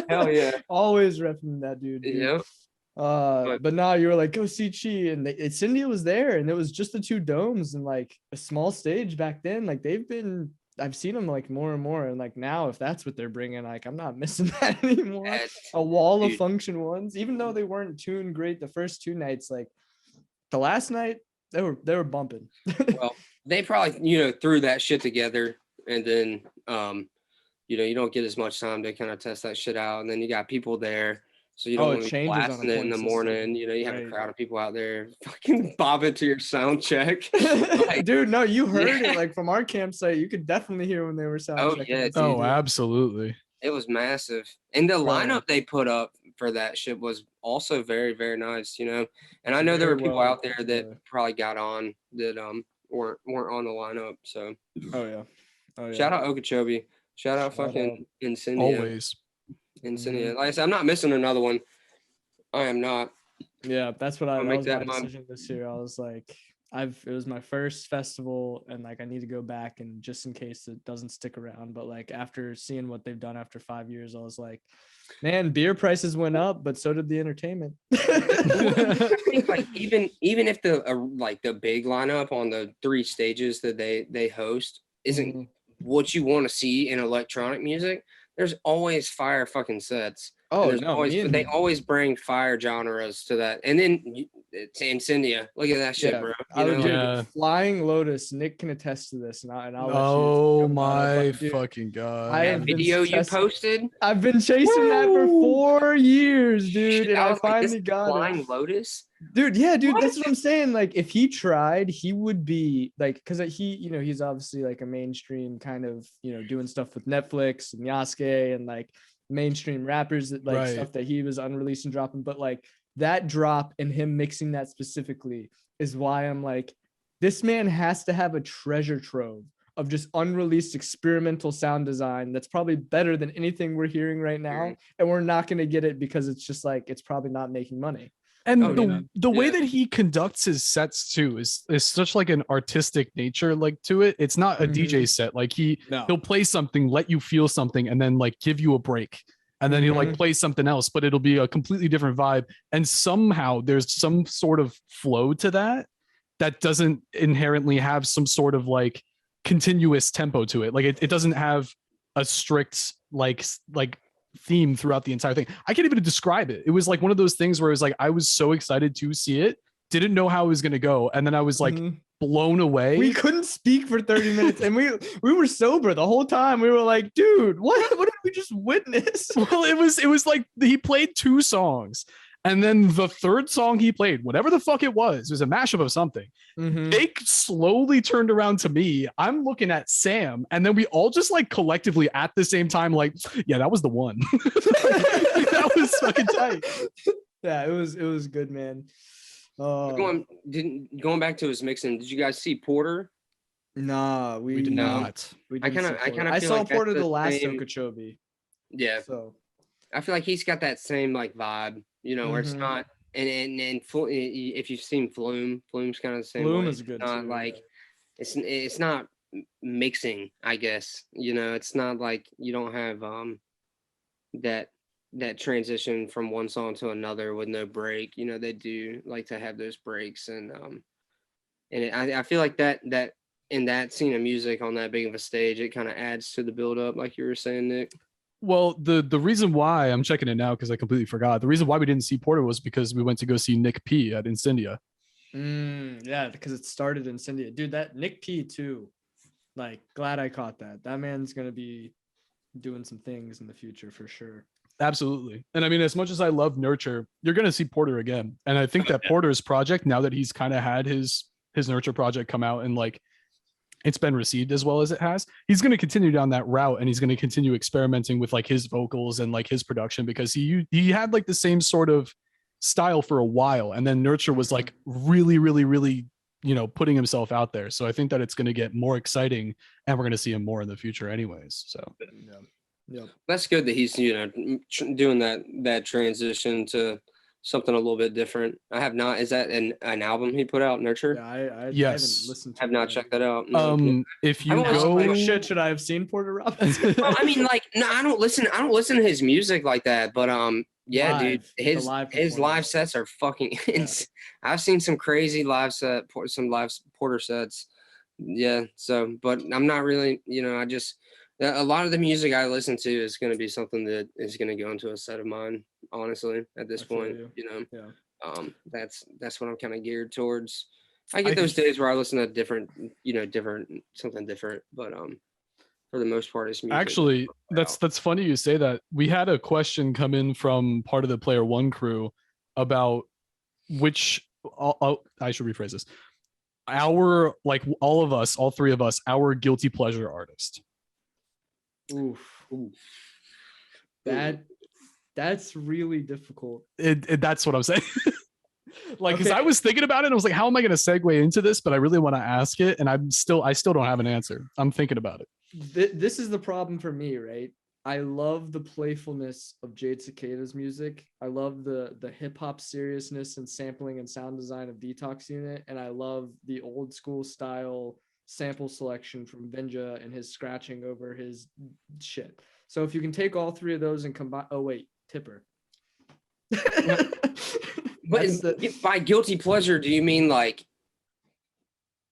Hell yeah. Always repping that dude. Yeah. But now you were like, go see Chi, and Incendia was there, and it was just the 2 domes and like a small stage back then. Like I've seen them like more and more, and like now if that's what they're bringing, like I'm not missing that anymore. A wall of function ones, even though they weren't tuned great the first 2 nights, like the last night they were bumping. Well, they probably threw that shit together, and then you don't get as much time to kind of test that shit out, and then you got people there. So you don't want to be blasting it in the morning. You have a crowd of people out there fucking bobbing to your sound check. Like, dude, no, you heard it like from our campsite. You could definitely hear when they were sound checking. Yeah, dude. Absolutely. It was massive. And the lineup they put up for that shit was also very, very nice, And I know there were people out there that probably got on that weren't on the lineup. So Oh yeah. Shout out Okeechobee. Shout out fucking Incendia. Always. Incendia. Like I said, I'm not missing another one. I am not. Yeah, that's what I'll that make was that my my- decision this year. I was like, it was my first festival, and like I need to go back, and just in case it doesn't stick around. But like after seeing what they've done after 5 years, I was like, man, beer prices went up, but so did the entertainment. I think like even if the like the big lineup on the 3 stages that they host isn't Mhm. what you want to see in electronic music, there's always fire fucking sets. Oh, And there's no, always me and- they always bring fire genres to that. And then it's Incendia. Look at that shit, Yeah, bro. I You would know, do like, Yeah. Flying Lotus. Nick can attest to this, and I'll let you Oh talk about it, my but, dude, fucking god. I that have been video you chasing- posted. I've been chasing that for Woo! 4 years, dude, and I was like, this finally is got it. Flying Lotus. Dude, yeah, dude, What? that's what I'm saying. Like, if he tried, he would be like, because he, he's obviously like a mainstream kind of, doing stuff with Netflix and Yasuke and like mainstream rappers that like Right. stuff that he was unreleased and dropping. But like that drop and him mixing that specifically is why I'm like, this man has to have a treasure trove of just unreleased experimental sound design that's probably better than anything we're hearing right now. And we're not going to get it because it's just like, it's probably not making money. And Oh, the way Yeah. that he conducts his sets too is such like an artistic nature like to it. It's not a DJ set. Like he'll play something, let you feel something, and then like give you a break. And then he'll like play something else, but it'll be a completely different vibe. And somehow there's some sort of flow to that doesn't inherently have some sort of like continuous tempo to it. Like it doesn't have a strict like theme throughout the entire thing. I can't even describe it. It was like one of those things where it was like I was so excited to see it, didn't know how it was going to go, and then I was like blown away. We couldn't speak for 30 minutes, and we were sober the whole time. We were like, dude, what did we just witness? Well, it was like he played 2 songs, and then the third song he played, whatever the fuck it was a mashup of something. They slowly turned around to me. I'm looking at Sam, and then we all just like collectively at the same time, like, yeah, that was the one. That was fucking tight. Yeah, it was good, man. Going back to his mixing, did you guys see Porter? Nah, we did No. not. We I didn't kinda- see I Porter. kinda I feel saw like that's Porter the the last same- Okeechobee. Yeah, So I feel like he's got that same like vibe, where it's Mhm. not if you've seen Flume's kind of the same. Flume way. is good It's not too, like yeah. it's not mixing, I guess. It's not like you don't have that transition from one song to another with no break. They do like to have those breaks, and I feel like that in that scene of music on that big of a stage, it kind of adds to the build up, like you were saying, Nick. Well, the reason why I'm checking it now because I completely forgot. The reason why we didn't see Porter was because we went to go see Nick P at Incendia. Yeah, because it started in Cindy. Dude, that Nick P too. Like, glad I caught that. That man's gonna be doing some things in the future for sure. Absolutely. And I mean, as much as I love Nurture, you're going to see Porter again. And I think that Porter's project, now that he's kind of had his Nurture project come out and like it's been received as well as it has, he's going to continue down that route, and he's going to continue experimenting with like his vocals and like his production, because he had like the same sort of style for a while, and then Nurture was like really putting himself out there. So I think that it's going to get more exciting, and we're going to see him more in the future anyways. So Yep. That's good that he's doing that transition to something a little bit different. I have not. Is that an album he put out, Nurture? Yeah, I Yes. haven't listened to I have it not yet. checked that out. No. if you I wanna go, Oh shit, should I have seen Porter Robinson? Well, I mean, like, no, I don't listen to his music like that, but yeah, dude, Live, the his live live performance. sets are fucking I've seen some crazy live Porter sets. Yeah, so, but I'm not really, a lot of the music I listen to is going to be something that is going to go into a set of mine, honestly, at this I feel point, you. Yeah. that's what I'm kind of geared towards. I get those days where I listen to different, something different, but for the most part, it's music. actually, that's funny you say that. We had a question come in from part of the Player One crew about which, I should rephrase this. Our, like, all of us, all 3 of us, our guilty pleasure artist. Oof. That's really difficult. That's what I'm saying. Like, because Okay. I was thinking about it, and I was like, how am I going to segue into this? But I really want to ask it, and I still don't have an answer. I'm thinking about it. This is the problem for me, right? I love the playfulness of Jade Cicada's music. I love the hip hop seriousness and sampling and sound design of Detox Unit, and I love the old school style sample selection from Vinja and his scratching over his shit. So if you can take all three of those and combine, oh wait, Tipper. But by guilty pleasure, do you mean like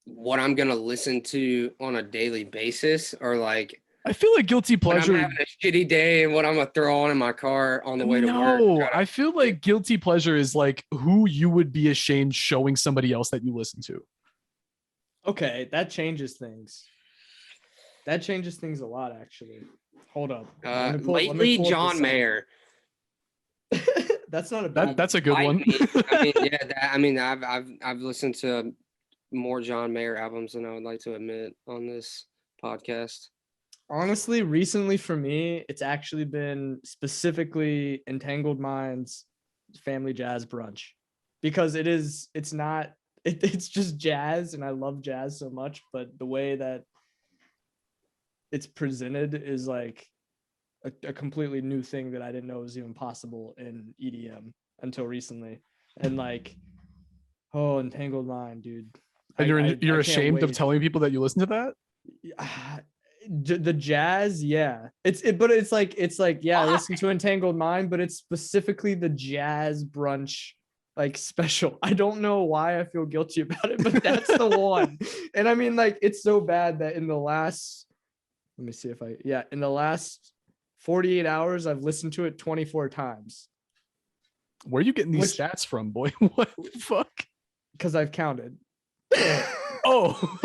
what I'm gonna listen to on a daily basis, or like I feel like guilty pleasure. when I'm having a shitty day and what I'm gonna throw on in my car on the way to work? No, I feel like guilty pleasure is like who you would be ashamed showing somebody else that you listen to. Okay, that changes things. That changes things a lot, actually. Hold up. Lately, John Mayer. That's not a bad. That's a good one. I mean, I've listened to more John Mayer albums than I would like to admit on this podcast. Honestly, recently for me, it's actually been specifically Entangled Minds Family Jazz Brunch, because it's just jazz, and I love jazz so much, but the way that it's presented is like a completely new thing that I didn't know was even possible in EDM until recently. And like, oh, Entangled Mind, dude. And you're ashamed of telling people that you listen to that? The jazz, yeah. But it's like yeah, I listen to Entangled Mind, but it's specifically the jazz brunch like special. I don't know why I feel guilty about it, but that's the one. And I mean, like, it's so bad that in the last 48 hours, I've listened to it 24 times. Where are you getting these stats from, boy? What the fuck? Because I've counted. Oh.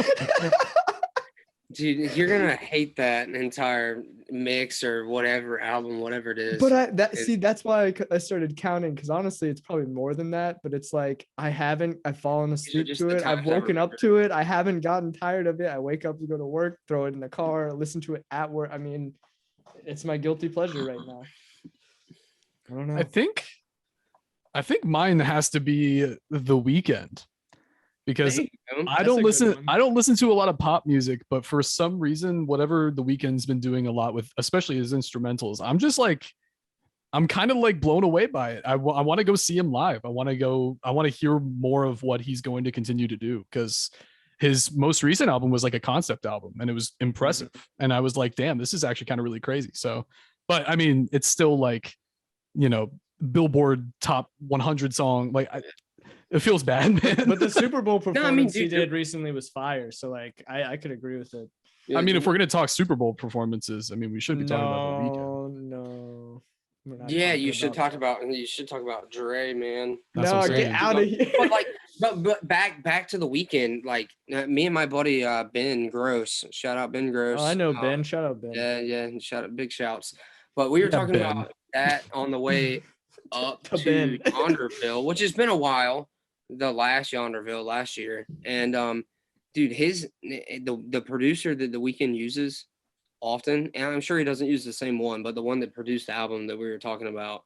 Dude, you're gonna hate that entire mix or whatever album, whatever it is. But that's why I started counting, because honestly, it's probably more than that. But it's like I've fallen asleep to it. I've woken up to it. I haven't gotten tired of it. I wake up to go to work, throw it in the car, listen to it at work. I mean, it's my guilty pleasure right now. I don't know. I think mine has to be The Weeknd, because I don't listen to a lot of pop music, but for some reason, whatever The Weeknd's been doing a lot with, especially his instrumentals, I'm kind of like blown away by it. I want to go see him live. I want to hear more of what he's going to continue to do, because his most recent album was like a concept album and it was impressive. And I was like, damn, this is actually kind of really crazy. So, but I mean, it's still like, Billboard top 100 song. Like, it feels bad, man. But the Super Bowl performance he did recently was fire. So like, I could agree with it. Yeah, I mean, if we're going to talk Super Bowl performances, I mean, we should be talking about The Weeknd. No. Yeah, you should talk about Dre, man. That's get out of here. But back to The Weeknd. Like, me and my buddy Ben Gross. Shout out Ben Gross. Oh, I know Ben. Shout out Ben. Yeah. Big shouts. But we were talking about that on the way up to Yonderville, which has been a while. The last Yonderville last year, and dude, the producer that The Weeknd uses often, and I'm sure he doesn't use the same one, but the one that produced the album that we were talking about,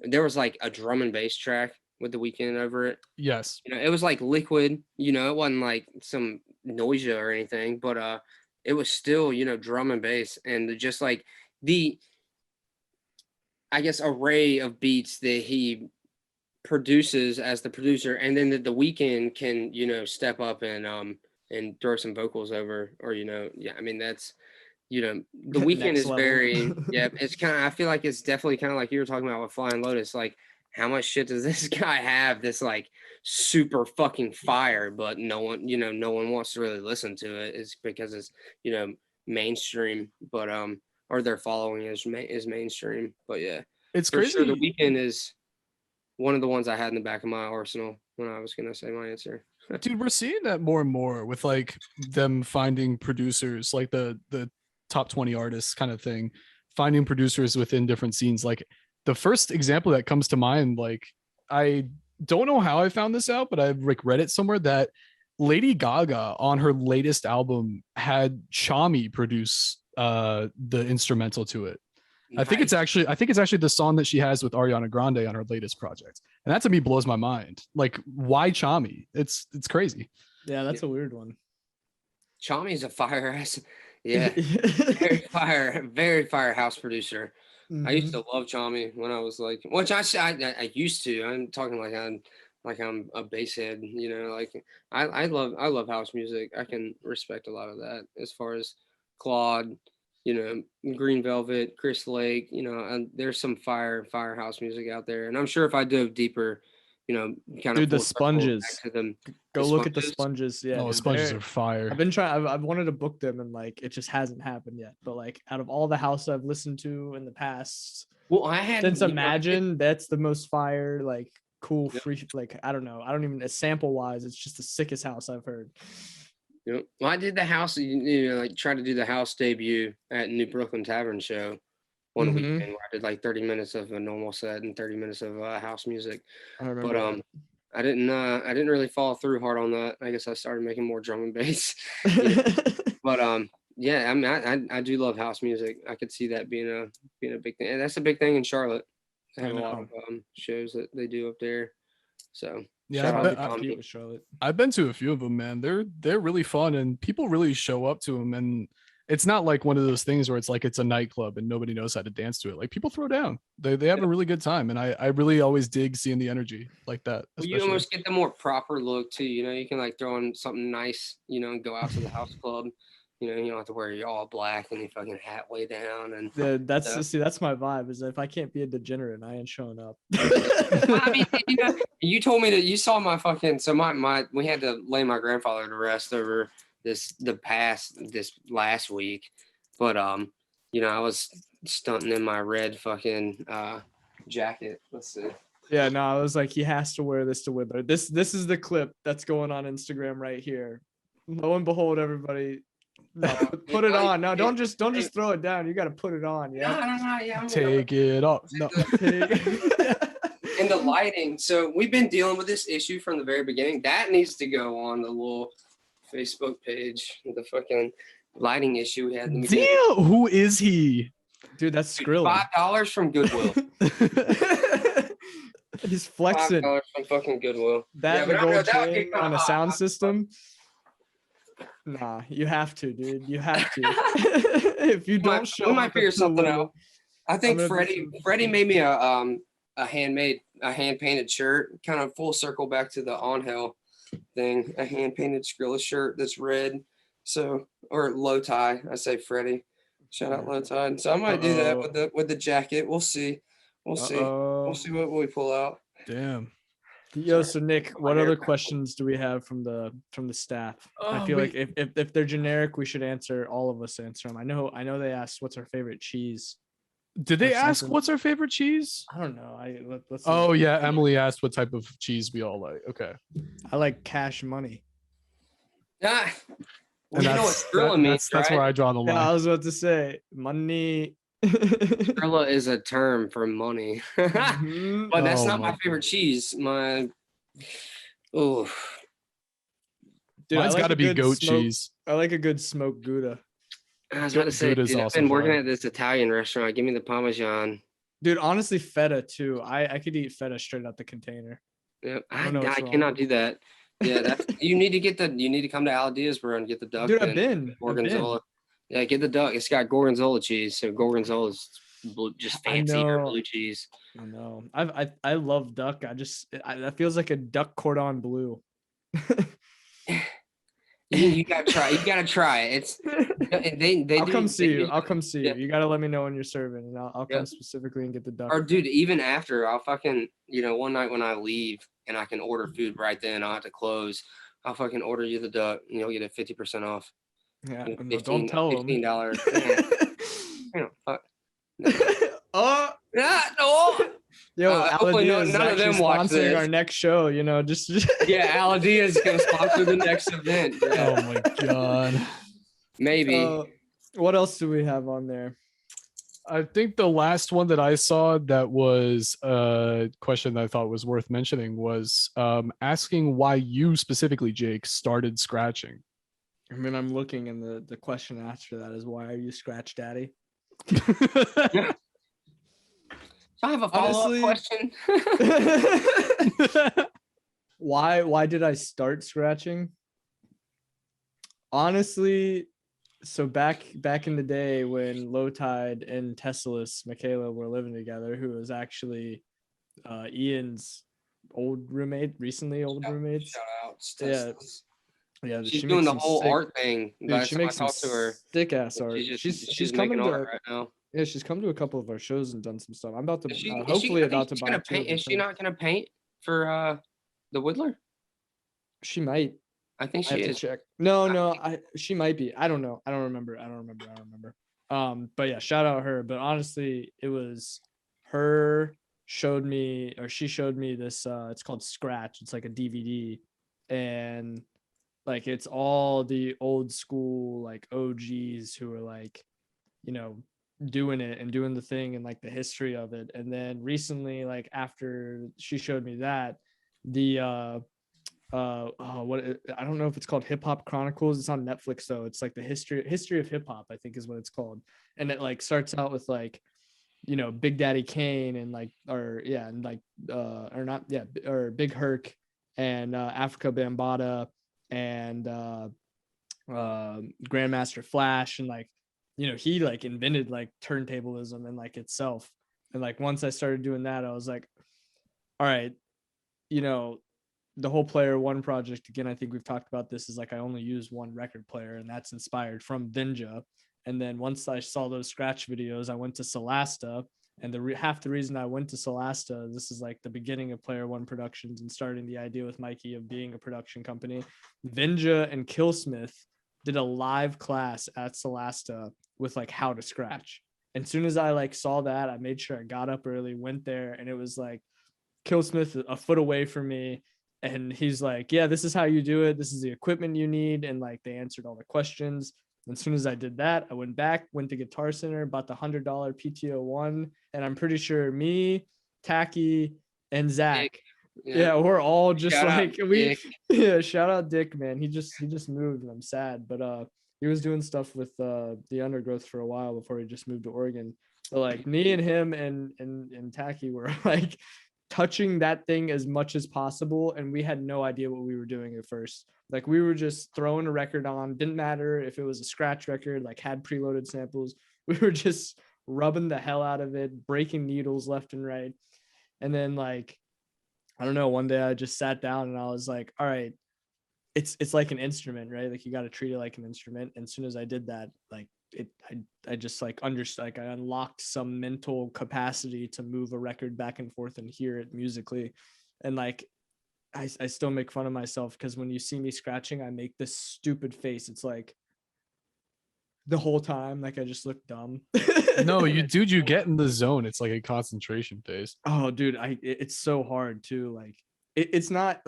there was like a drum and bass track with The Weeknd over it. Yes, it was like liquid. It wasn't like some Noisia or anything, but it was still drum and bass, and just like the, I guess, array of beats that he produces as the producer, and then the Weeknd can step up and throw some vocals over, or I mean, that's The Weeknd is very it's kind of, I feel like it's definitely kind of like you were talking about with Flying Lotus. Like, how much shit does this guy have that's like super fucking fire, but no one wants to really listen to it? Is because it's mainstream, but or their following is mainstream. But yeah, it's for crazy. sure, The Weeknd is one of the ones I had in the back of my arsenal when I was going to say my answer. Dude, we're seeing that more and more with like them finding producers, like the top 20 artists kind of thing, finding producers within different scenes. Like, the first example that comes to mind, like, I don't know how I found this out, but I've like read it somewhere that Lady Gaga on her latest album had Chami produce the instrumental to it. Nice. I think it's actually the song that she has with Ariana Grande on her latest project. And that to me blows my mind. Like, why Chami? It's crazy. Yeah, that's a weird one. Chami's a fire ass. Yeah, very fire house producer. I used Mhm. to love Chami when I was like, which I used to. I'm talking like I'm a bass head, you know. Like I love house music. I can respect a lot of that as far as Claude, you know, Green Velvet, Chris Lake. You know, and there's some fire house music out there, and I'm sure if I dove deeper, you know, kind of Dude, the full circle back Sponges. to them, Go the look at the Sponges. Sponges. Yeah, Oh, dude, sponges they're are fire. I've been trying. I've wanted to book them, and like it just hasn't happened yet. But like out of all the house I've listened to in the past, Well, I had since you know, Imagine, that's the most fire. Like cool, Yep. free. Like I don't know. I don't even sample wise. It's just the sickest house I've heard. You know, well, I did the house, you know, like tried to do the house debut at New Brooklyn Tavern show one Mhm. weekend where I did like 30 minutes of a normal set and 30 minutes of house music. I remember. But I didn't really follow through hard on that. I guess I started making more drum and bass. You know? that. But yeah, I mean, I do love house music. I could see that being a big thing, and that's a big thing in Charlotte. They have a lot of shows that they do up there. So Yeah, shout out to Compete Tommy. with Charlotte. I've been to a few of them, man. They're really fun, and people really show up to them. And it's not like one of those things where it's like it's a nightclub and nobody knows how to dance to it. Like people throw down. They have a really good time, and I really always dig seeing the energy like that. Well, you Especially. almost get the more proper look too. You know, you can like throw in something nice, you know, and go out to the house club. You know, you don't have to wear your all black and your fucking hat way down. And Yeah, that's Yeah. see, that's my vibe. Is if I can't be a degenerate, I ain't showing up. I mean, you know, you told me that you saw my fucking. So my we had to lay my grandfather to rest over this last week, but you know, I was stunting in my red fucking jacket. Let's see. Yeah, no, I was like, he has to wear this to Widdler. This is the clip that's going on Instagram right here. Lo and behold, everybody, no, put it on. No, don't just throw it down. You got to put it on. No, Yeah. yeah. Take it off. No. And the lighting. So we've been dealing with this issue from the very beginning. That needs to go on the little Facebook page. The fucking lighting issue we had in the beginning. Damn, who is he? Dude, that's Skrilla. $5 from Goodwill. He's flexing. $5 from fucking Goodwill. That Yeah, but and I don't know, gold that would chain get kinda on a hot. sound system. Nah, you have to, dude. You have to. If you don't show, we might up figure at the something level- out. I think I'm gonna do Freddie made me a hand painted shirt, kind of full circle back to the On Hell thing. A hand painted Skrilla shirt that's red. So, or low tie. I say Freddie. Shout out low tie. So I might do that with the jacket. We'll see. We'll see. We'll see what we pull out. Damn. Yo, so Nick, what other haircut. questions do we have from the staff? I Oh, feel we- like if they're generic, we should answer all of us answer them. I know they asked what's our favorite cheese. Did they Or ask something. what's our favorite cheese? I don't know. Let's Oh yeah, Emily asked what type of cheese we all like. Okay. I like cash money. Ah, well, And you know what Skrilla that- means, that's right? where I draw the line. Yeah, I was about to say money. Skrilla is a term for money. Mhm. But that's Oh not my my favorite cheese. Oh, Dude, I Mine's like got to a be good goat smoke- cheese. I like a good smoked Gouda. I was about to say, Gouda's dude, I've also been working fire. at this Italian restaurant. Give me the Parmesan. Dude, honestly, feta too. I could eat feta straight out the container. Yep. I don't know what's I wrong. cannot do that. Yeah, that's you need to come to Aladia's, bro, and get the duck. Dude, I've and been. gorgonzola. Yeah, get the duck. It's got gorgonzola cheese. So gorgonzola is just I fancier know. blue cheese. I know. I love duck. That feels like a duck cordon bleu. You gotta try. You gotta try it. It's they I'll do- come see they you. do- I'll come see yeah. you. You gotta let me know when you're serving, and I'll Yeah. come specifically and get the duck. Or dude, even after I'll fucking one night when I leave and I can order food right then, I'll have to close. I'll fucking order you the duck and you'll get it 50% off. Yeah, You know, no, don't tell them. $15. You know, fuck. Oh, Ah, no. yo, Hopefully Aladia is none of actually them watch sponsoring this. our next show. You know, just Yeah, Aladia is gonna sponsor the next event. Yeah, Oh my god. maybe. What else do we have on there? I think the last one that I saw that was a question that I thought was worth mentioning was asking why you specifically, Jake, started scratching. I mean, I'm looking, and the question after that is, why are you Scratch Daddy? I have a follow-up Honestly- question. Why did I start scratching? Honestly, So back in the day when Low Tide and Tessalus Michaela were living together, who was actually Ian's old roommate, recently old roommates. Shout out to Yeah, Teslas. yeah. She's She doing makes the some whole sick, art thing. dude. Last She time I makes some talked to her, sick ass art. she's She's coming making art to right now. yeah, she's come to a couple of our shows and done some stuff. I'm about to Is she, hopefully I think about to she's buy gonna 2 paint. of her Is she prints. not gonna paint for the Widdler? She might. I think I she have to is. check. No, she might be. I don't know. I don't remember. But yeah, shout out her. But honestly, it was her showed me, or she showed me this. It's called Scratch. It's like a DVD, and like it's all the old school like OGs who are like, you know, doing it and doing the thing and like the history of it. And then recently, like after she showed me that, the what I don't know if it's called Hip Hop Chronicles. It's on Netflix though. It's like the history of hip hop, I think is what it's called. And it like starts out with like, you know, Big Daddy Kane and like, or yeah, and like or not, yeah, or Big Herc and Africa Bambaataa and Grandmaster Flash, and like, you know, he like invented like turntablism and like itself. And like once I started doing that, I was like, all right, you know, the whole Player One project, again, I think we've talked about this, is like I only use one record player, and that's inspired from Vinja. And then once I saw those scratch videos, I went to Solasta. And half the reason I went to Solasta, this is like the beginning of Player One Productions and starting the idea with Mikey of being a production company. Vinja and Killsmith did a live class at Solasta with like how to scratch. And as soon as I like saw that, I made sure I got up early, went there, and it was like Killsmith a foot away from me. And he's like, yeah, this is how you do it. This is the equipment you need. And like they answered all the questions. And as soon as I did that, I went back, went to Guitar Center, bought the $100 PTO1. And I'm pretty sure me, Tacky, and Zach, yeah, we're all just shout like yeah, shout out Dick, man. He just moved and I'm sad. But he was doing stuff with the Undergrowth for a while before he just moved to Oregon. So like me and him and Tacky were like touching that thing as much as possible, and we had no idea what we were doing at first. Like we were just throwing a record on, didn't matter if it was a scratch record, like had preloaded samples. We were just rubbing the hell out of it, breaking needles left and right. And then like, I don't know, one day I just sat down and I was like, all right, it's like an instrument, right? Like you got to treat it like an instrument. And as soon as I did that, like I just like understood, like I unlocked some mental capacity to move a record back and forth and hear it musically. And like I still make fun of myself because when you see me scratching, I make this stupid face. It's like the whole time, like I just look dumb. No, you get in the zone. It's like a concentration phase. Oh, dude, it's so hard too. Like it's not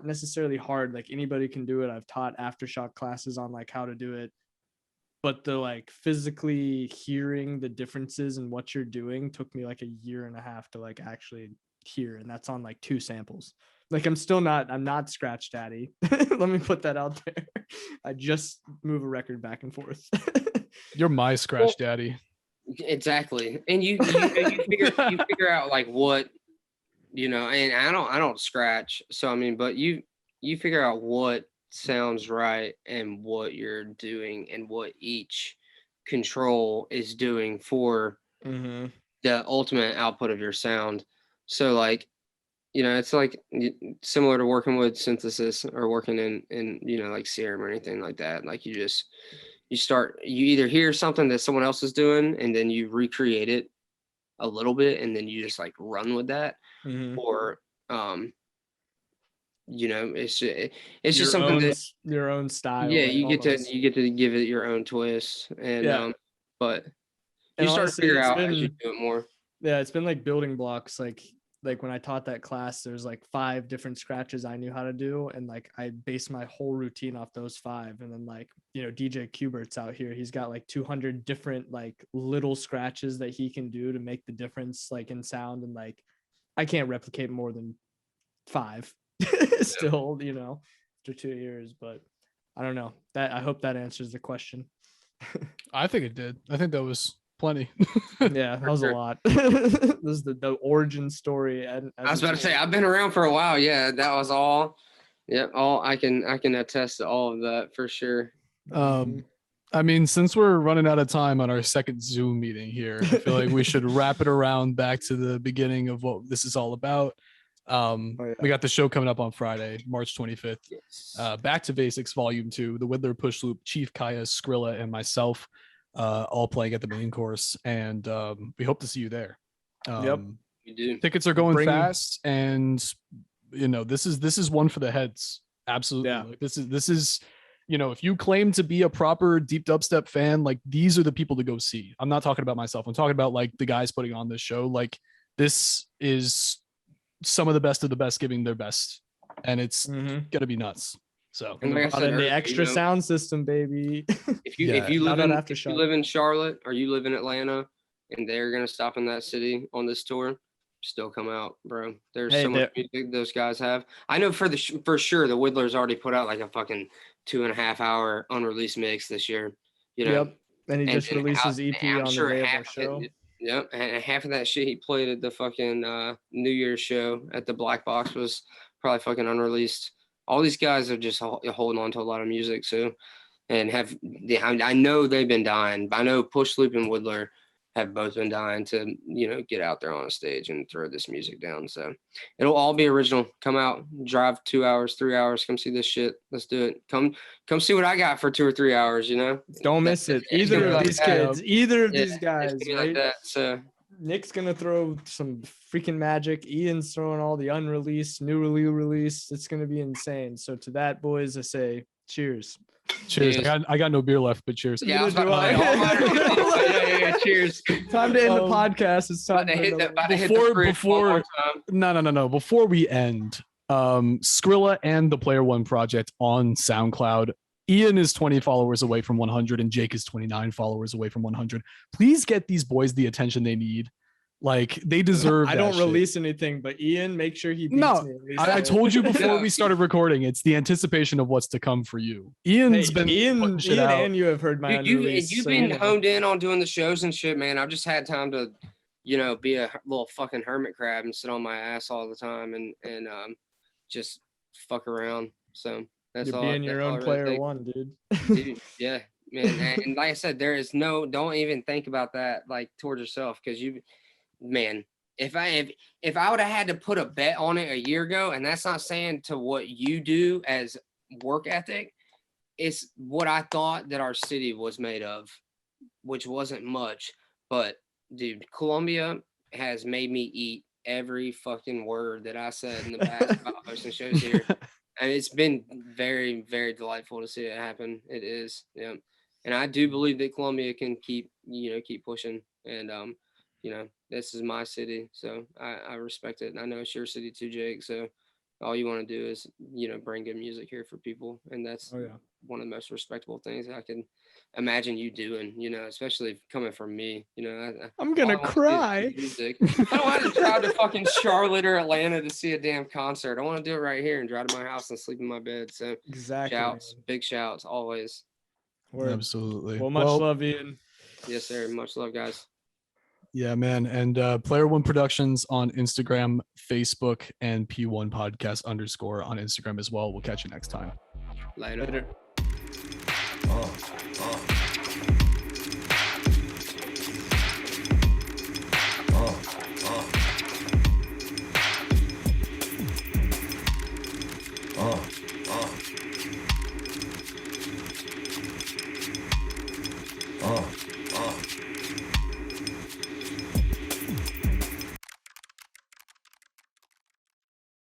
necessarily hard. Like anybody can do it. I've taught aftershock classes on like how to do it. But the like physically hearing the differences in what you're doing took me like a year and a half to like actually hear. And that's on like 2 samples. Like I'm not Scratch Daddy. Let me put that out there. I just move a record back and forth. You're my Scratch Daddy. Exactly. And you figure out like what, you know, and I don't scratch. So I mean, but you figure out what sounds right and what you're doing and what each control is doing for the ultimate output of your sound. So like, you know, it's like similar to working with synthesis or working in you know, like Serum or anything like that. Like you either hear something that someone else is doing and then you recreate it a little bit and then you just like run with that, or you know, it's just something that your own style. Yeah, like, you get to give it your own twist, and but you start to figure out as you do it more. Yeah, it's been like building blocks. Like when I taught that class, there's like 5 different scratches I knew how to do, and like I based my whole routine off those 5. And then like, you know, DJ Cubert's out here, he's got like 200 different like little scratches that he can do to make the difference like in sound, and like I can't replicate more than 5 still, you know, after 2 years. But I don't know, that I hope that answers the question. I think it did. I think that was plenty. Yeah, that was a lot. This is the origin story. And I was about to say I've been around for a while. Yeah, that was all. Yeah, all I can attest to all of that for sure. I I mean, since we're running out of time on our second Zoom meeting here, I feel like we should wrap it around back to the beginning of what this is all about. We got the show coming up on Friday, March 25th. Yes. Back to Basics Volume 2, the Widdler, Pushloop, Chief Kaya, Skrilla, and myself, all playing at the main course. And we hope to see you there. We do. Tickets are going fast, and this is one for the heads. Absolutely. Yeah. Like, this is if you claim to be a proper deep dubstep fan, like these are the people to go see. I'm not talking about myself. I'm talking about like the guys putting on this show. Like this is some of the best giving their best, and it's gonna be nuts. So And like I said, the extra sound system, baby. if you live in Charlotte or you live in Atlanta and they're gonna stop in that city on this tour, still come out, bro. There's so much music those guys have. I know for sure the Widdler's already put out like a fucking 2.5 hour unreleased mix this year. Yep. And he just released his EP on the day of our show. Yep, and half of that shit he played at the fucking New Year's show at the Black Box was probably fucking unreleased. All these guys are just holding on to a lot of music, so and I know they've been dying. I know Pushloop and Widdler have both been dying to get out there on a stage and throw this music down. So it'll all be original. Come out, drive 2 hours, 3 hours, come see this shit. Let's do it. Come see what I got for 2 or 3 hours. Don't miss it. Either of these kids, either of these guys, right? Like that. So Nick's gonna throw some freaking magic. Ian's throwing all the unreleased, newly released. It's gonna be insane. So to that, boys, I say cheers. Cheers. I got no beer left, but cheers. Yeah, cheers. Time to end the podcast. It's time to hit before we end, Skrilla and the Player One project on SoundCloud. Ian is 20 followers away from 100 and Jake is 29 followers away from 100. Please get these boys the attention they need. Like they deserve. I don't release anything, but Ian, make sure he beats me. I told you before we started recording. It's the anticipation of what's to come for you. Ian and you have heard my unreleased. You've been honed in on doing the shows and shit, man. I've just had time to, be a little fucking hermit crab and sit on my ass all the time and just fuck around. So that's all. You're being your own player one, dude. Dude, yeah, man. And like I said, don't even think about that like towards yourself because man, if I would have had to put a bet on it a year ago, and that's not saying to what you do as work ethic, it's what I thought that our city was made of, which wasn't much. But dude, Columbia has made me eat every fucking word that I said in the past about hosting shows here. And it's been very, very delightful to see it happen. It is, yeah. And I do believe that Columbia can keep pushing. And this is my city, so I respect it. And I know it's your city too, Jake. So all you want to do is, bring good music here for people. And that's one of the most respectable things I can imagine you doing, especially coming from me. I'm going to cry. I don't want to drive to fucking Charlotte or Atlanta to see a damn concert. I want to do it right here and drive to my house and sleep in my bed. So exactly. Shouts, big shouts, always. Word. Absolutely. Well, much love, Ian. Yes, sir. Much love, guys. Yeah, man. And Player One Productions on Instagram, Facebook, and P1 Podcast _ on Instagram as well. We'll catch you next time. Later. Oh.